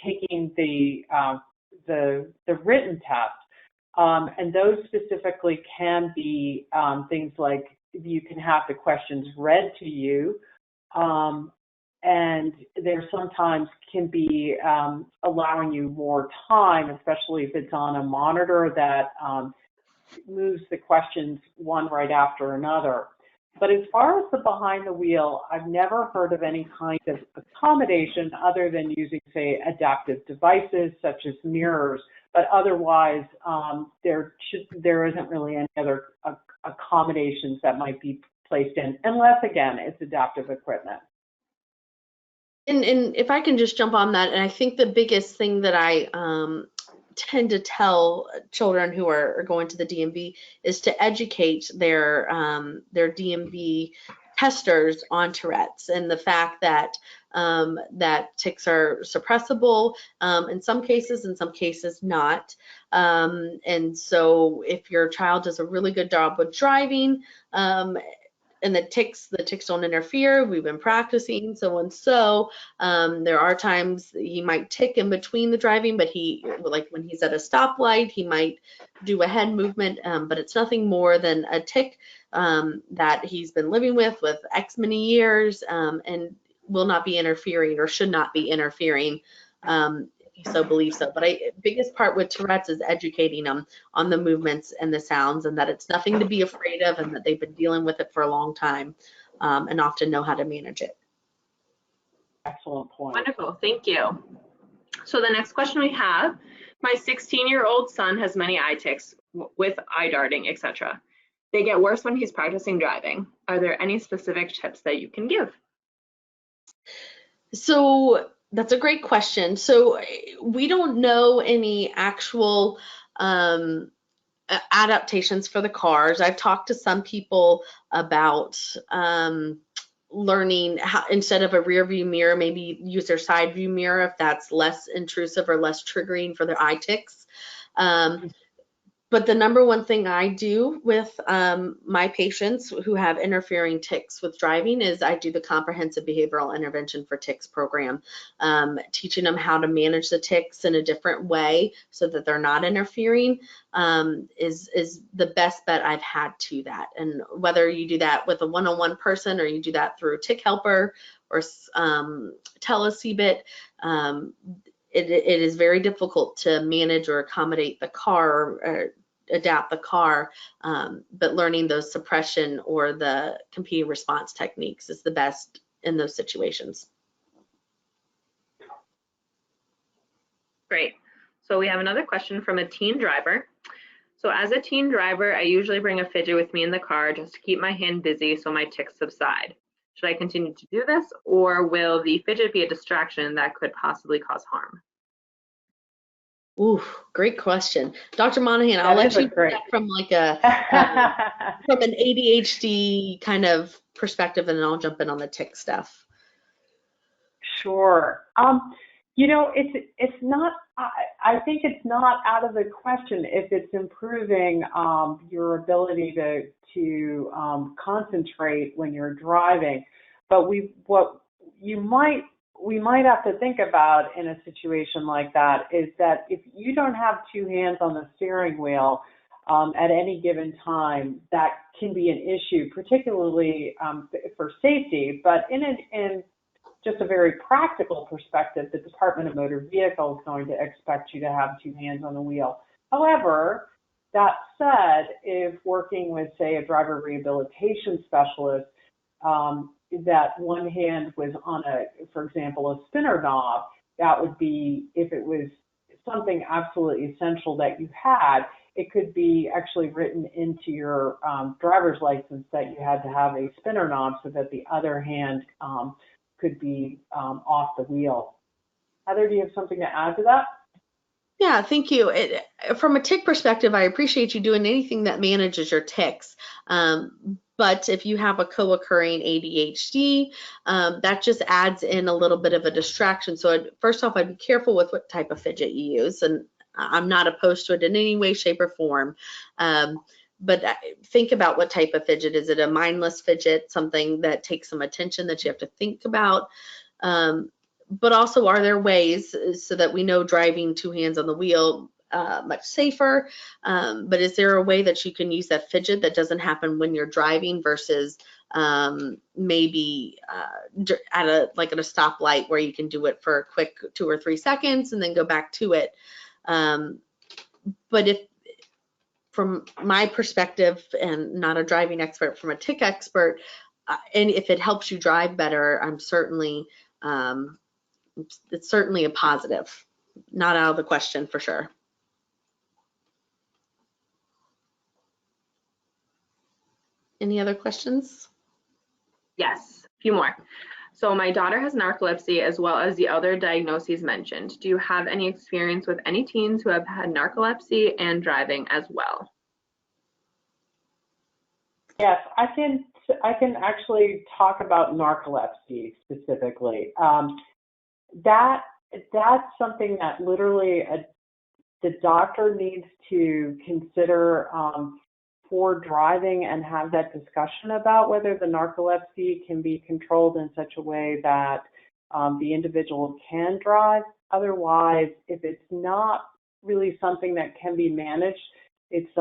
taking the written test. And those specifically can be things like you can have the questions read to you. And there sometimes can be allowing you more time, especially if it's on a monitor that moves the questions one right after another. But as far as the behind the wheel, I've never heard of any kind of accommodation other than using, say, adaptive devices such as mirrors. But otherwise, there isn't really any other accommodations that might be placed in, unless, again, it's adaptive equipment. And if I can just jump on that, and I think the biggest thing that I tend to tell children who are going to the DMV is to educate their DMV testers on Tourette's and the fact that that tics are suppressible in some cases not. And so if your child does a really good job with driving, and the ticks don't interfere. We've been practicing so there are times he might tick in between the driving, but like when he's at a stoplight, he might do a head movement, but it's nothing more than a tick that he's been living with X many years, and will not be interfering or should not be interfering. If so, believe so. But biggest part with Tourette's is educating them on the movements and the sounds, and that it's nothing to be afraid of, and that they've been dealing with it for a long time, and often know how to manage it. Excellent point. Wonderful, thank you. So the next question we have, my 16-year-old son has many eye tics with eye darting, etc. They get worse when he's practicing driving. Are there any specific tips that you can give? So that's a great question. So we don't know any actual adaptations for the cars. I've talked to some people about learning how, instead of a rear view mirror, maybe use their side view mirror if that's less intrusive or less triggering for their eye tics. But the number one thing I do with my patients who have interfering tics with driving is I do the comprehensive behavioral intervention for tics program, teaching them how to manage the tics in a different way so that they're not interfering is the best bet I've had to that. And whether you do that with a one-on-one person or you do that through a tic helper or telecbit, it is very difficult to manage or accommodate the car or adapt the car, but learning those suppression or the competing response techniques is the best in those situations. Great. So we have another question from a teen driver. So as a teen driver, I usually bring a fidget with me in the car just to keep my hand busy so my tics subside. Should I continue to do this, or will the fidget be a distraction that could possibly cause harm? Ooh, great question. Dr. Monahan, I'll let you do that from like a from an ADHD kind of perspective, and then I'll jump in on the tic stuff. Sure. You know, it's not, I think it's not out of the question if it's improving your ability to concentrate when you're driving. But we might have to think about in a situation like that is that if you don't have two hands on the steering wheel at any given time, that can be an issue, particularly for safety. But in just a very practical perspective, the Department of Motor Vehicles is going to expect you to have two hands on the wheel. However, that said, if working with, say, a driver rehabilitation specialist, that one hand was on for example, a spinner knob, that would be, if it was something absolutely essential that you had, it could be actually written into your driver's license that you had to have a spinner knob so that the other hand could be off the wheel. Heather, do you have something to add to that? Yeah, thank you. From a tic perspective, I appreciate you doing anything that manages your tics. But if you have a co-occurring ADHD, that just adds in a little bit of a distraction. So first off, I'd be careful with what type of fidget you use. And I'm not opposed to it in any way, shape, or form. But think about what type of fidget. Is it a mindless fidget, something that takes some attention that you have to think about? But also, are there ways so that we know driving two hands on the wheel much safer? But is there a way that you can use that fidget that doesn't happen when you're driving versus maybe at a stoplight where you can do it for a quick 2 or 3 seconds and then go back to it? But if, from my perspective, and not a driving expert, from a tic expert, and if it helps you drive better, I'm certainly it's certainly a positive, not out of the question for sure. Any other questions? Yes, a few more. So my daughter has narcolepsy as well as the other diagnoses mentioned. Do you have any experience with any teens who have had narcolepsy and driving as well? Yes, I can actually talk about narcolepsy specifically. That's something that literally the doctor needs to consider for driving and have that discussion about whether the narcolepsy can be controlled in such a way that the individual can drive. Otherwise, if it's not really something that can be managed, it's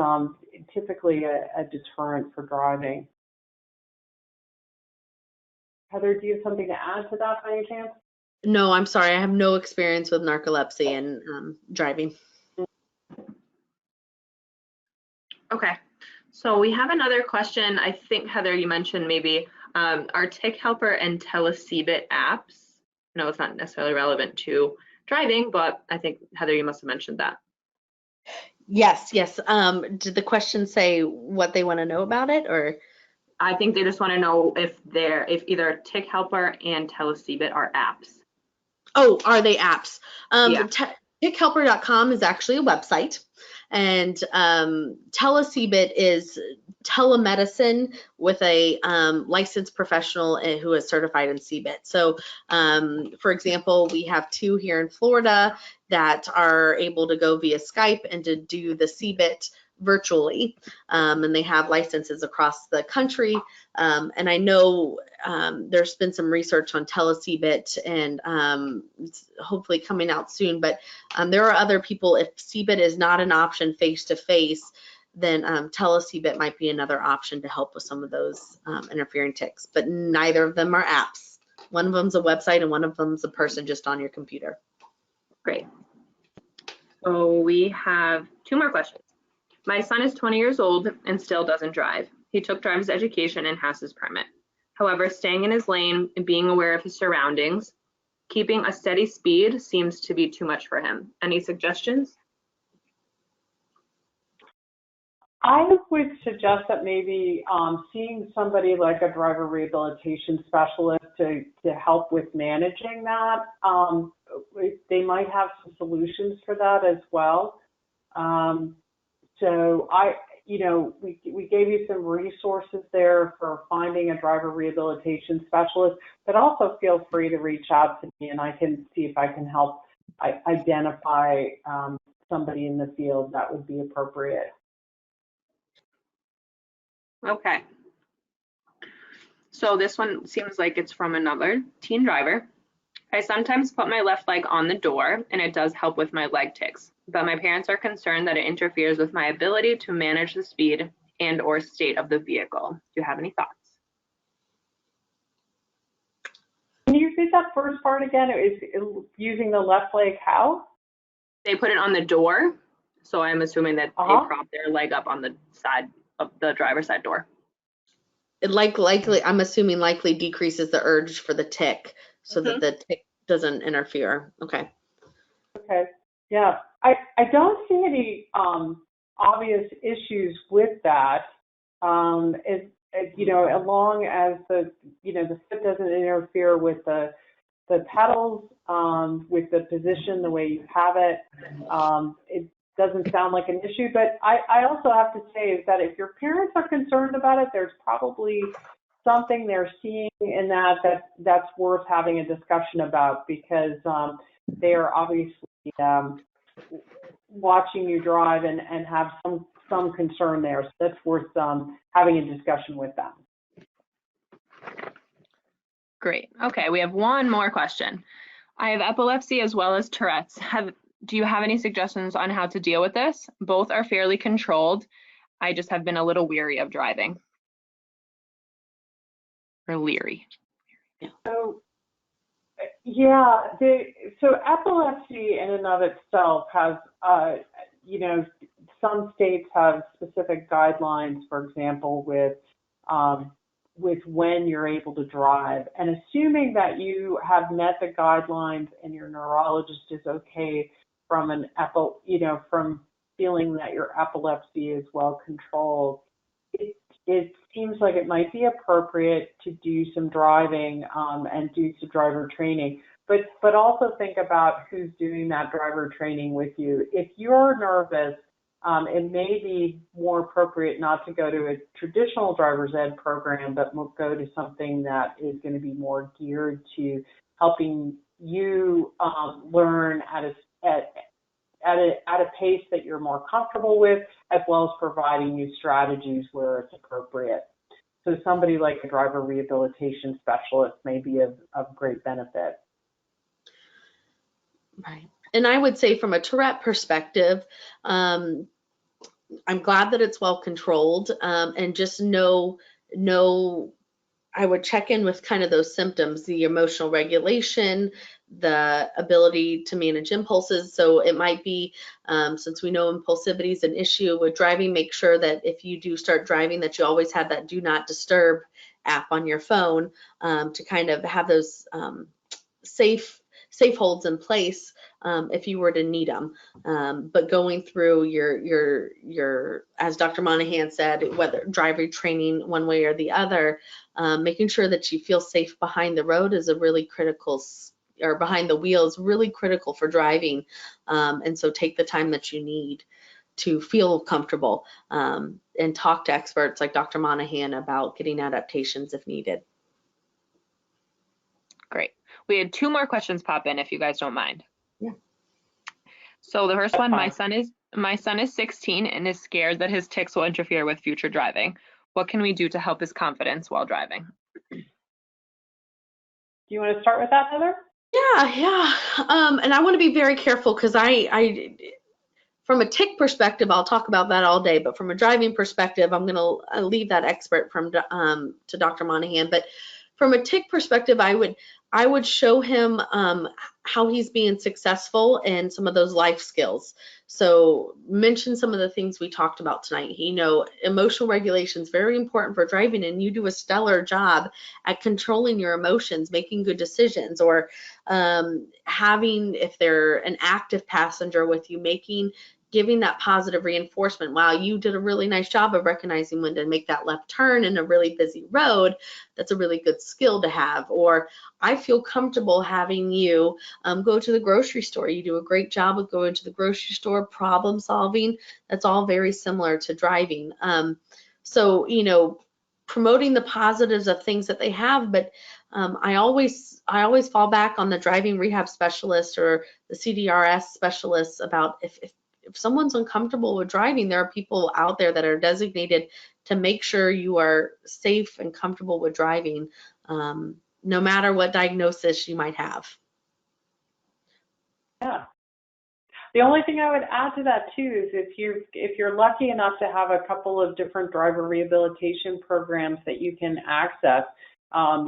typically a deterrent for driving. Heather, do you have something to add to that by any chance? No, I'm sorry. I have no experience with narcolepsy and driving. Okay. So we have another question. I think, Heather, you mentioned maybe are Tick Helper and Telecebit apps? No, it's not necessarily relevant to driving, but I think, Heather, you must have mentioned that. Yes, yes. Did the question say what they want to know about it, or? I think they just want to know if either Tick Helper and Telecebit are apps. Oh, are they apps? Yeah. TickHelper.com is actually a website, and Telecebit is telemedicine with a licensed professional who is certified in CBIT. So, for example, we have 2 here in Florida that are able to go via Skype and to do the CBIT virtually, and they have licenses across the country. And I know there's been some research on Telecebit, and it's hopefully coming out soon, but there are other people. If CBIT is not an option face-to-face, then Telecebit might be another option to help with some of those interfering ticks, but neither of them are apps. One of them's a website and one of them's a person just on your computer. Great. So we have 2 more questions. My son is 20 years old and still doesn't drive. He took driver's education and has his permit. However, staying in his lane and being aware of his surroundings, keeping a steady speed seems to be too much for him. Any suggestions? I would suggest that maybe seeing somebody like a driver rehabilitation specialist to help with managing that. They might have some solutions for that as well. So we gave you some resources there for finding a driver rehabilitation specialist, but also feel free to reach out to me and I can see if I can help identify somebody in the field that would be appropriate. Okay. So this one seems like it's from another teen driver. I sometimes put my left leg on the door and it does help with my leg tics, but my parents are concerned that it interferes with my ability to manage the speed and or state of the vehicle. Do you have any thoughts? Can you repeat that first part again? Is using the left leg how? They put it on the door, so I'm assuming that they prop their leg up on the side of the driver's side door. It likely, I'm assuming likely decreases the urge for the tick so that the tick doesn't interfere. Okay. Okay. Yeah. I don't see any obvious issues with that. As long as the foot doesn't interfere with the pedals, with the position, the way you have it, it doesn't sound like an issue. But I also have to say is that if your parents are concerned about it, there's probably something they're seeing in that's worth having a discussion about, because they are obviously watching you drive and have some concern there. So that's worth having a discussion with them. Great. Okay, we have one more question. I have epilepsy as well as Tourette's. Do you have any suggestions on how to deal with this? Both are fairly controlled. I just have been a little weary of driving. Or leery. So, so epilepsy in and of itself has, some states have specific guidelines, for example, with when you're able to drive. And assuming that you have met the guidelines and your neurologist is okay from from feeling that your epilepsy is well controlled, it seems like it might be appropriate to do some driving and do some driver training. But also think about who's doing that driver training with you. If you're nervous, it may be more appropriate not to go to a traditional driver's ed program, but go to something that is going to be more geared to helping you learn at a pace that you're more comfortable with, as well as providing you strategies where it's appropriate. So somebody like a driver rehabilitation specialist may be of great benefit. Right. And I would say from a Tourette perspective, I'm glad that it's well controlled, and just know would check in with kind of those symptoms, the emotional regulation, the ability to manage impulses. So it might be, since we know impulsivity is an issue with driving, make sure that if you do start driving that you always have that do not disturb app on your phone, to kind of have those safe holds in place if you were to need them. But going through your, as Dr. Monahan said, whether driver training one way or the other, making sure that you feel safe behind the road is a really critical, or behind the wheel is really critical for driving. And so take the time that you need to feel comfortable, and talk to experts like Dr. Monahan about getting adaptations if needed. Great. We had 2 more questions pop in, if you guys don't mind. Yeah. So the first one, my son is 16 and is scared that his tics will interfere with future driving. What can we do to help his confidence while driving? Do you want to start with that, Heather? Yeah. And I want to be very careful because I from a tic perspective, I'll talk about that all day, but from a driving perspective, I'm going to leave that expert to Dr. Monahan. But from a tic perspective, I would show him how he's being successful in some of those life skills. So mention some of the things we talked about tonight. Emotional regulation is very important for driving, and you do a stellar job at controlling your emotions, making good decisions, or having, if they're an active passenger with you, giving that positive reinforcement. Wow, you did a really nice job of recognizing when to make that left turn in a really busy road. That's a really good skill to have. Or I feel comfortable having you go to the grocery store. You do a great job of going to the grocery store, problem solving. That's all very similar to driving. So, promoting the positives of things that they have, but I always fall back on the driving rehab specialist or the CDRS specialists about if someone's uncomfortable with driving, there are people out there that are designated to make sure you are safe and comfortable with driving, no matter what diagnosis you might have. Yeah. The only thing I would add to that too is if you're lucky enough to have a couple of different driver rehabilitation programs that you can access,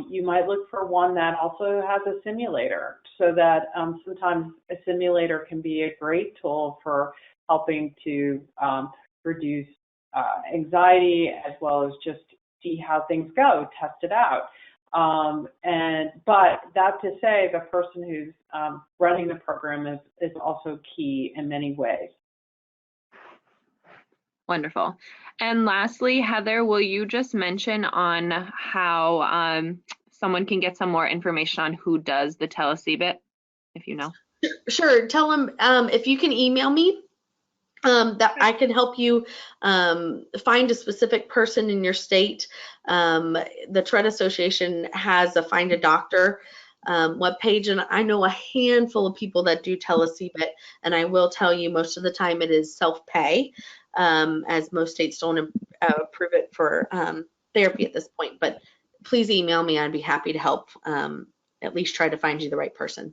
you might look for one that also has a simulator, so that sometimes a simulator can be a great tool for helping to reduce anxiety, as well as just see how things go, test it out. But that to say, the person who's running the program is also key in many ways. Wonderful. And lastly, Heather, will you just mention on how someone can get some more information on who does the tele-CBIT, if you know? Sure. Tell them if you can email me, that I can help you find a specific person in your state. The Tourette Association has a Find a Doctor webpage, and I know a handful of people that do tele-CBIT, and I will tell you most of the time it is self-pay, as most states don't approve it for therapy at this point. But please email me. I'd be happy to help at least try to find you the right person.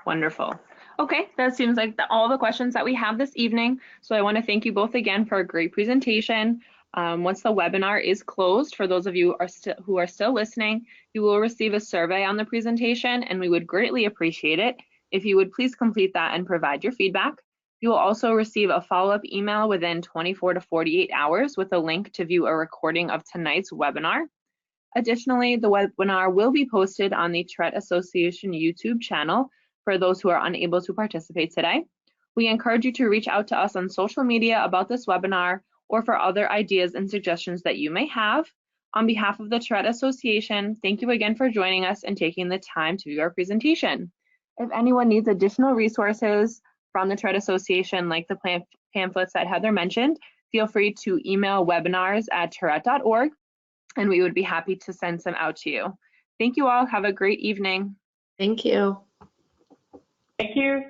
Wonderful. Okay, that seems like all the questions that we have this evening. So I want to thank you both again for a great presentation. Once the webinar is closed, for those of you who are still listening, you will receive a survey on the presentation, and we would greatly appreciate it if you would please complete that and provide your feedback. You will also receive a follow-up email within 24 to 48 hours with a link to view a recording of tonight's webinar. Additionally, the webinar will be posted on the Tourette Association YouTube channel for those who are unable to participate today. We encourage you to reach out to us on social media about this webinar or for other ideas and suggestions that you may have. On behalf of the Tourette Association, thank you again for joining us and taking the time to view our presentation. If anyone needs additional resources from the Tourette Association, like the pamphlets that Heather mentioned, feel free to email webinars@tourette.org, and we would be happy to send some out to you. Thank you all. Have a great evening. Thank you. Thank you.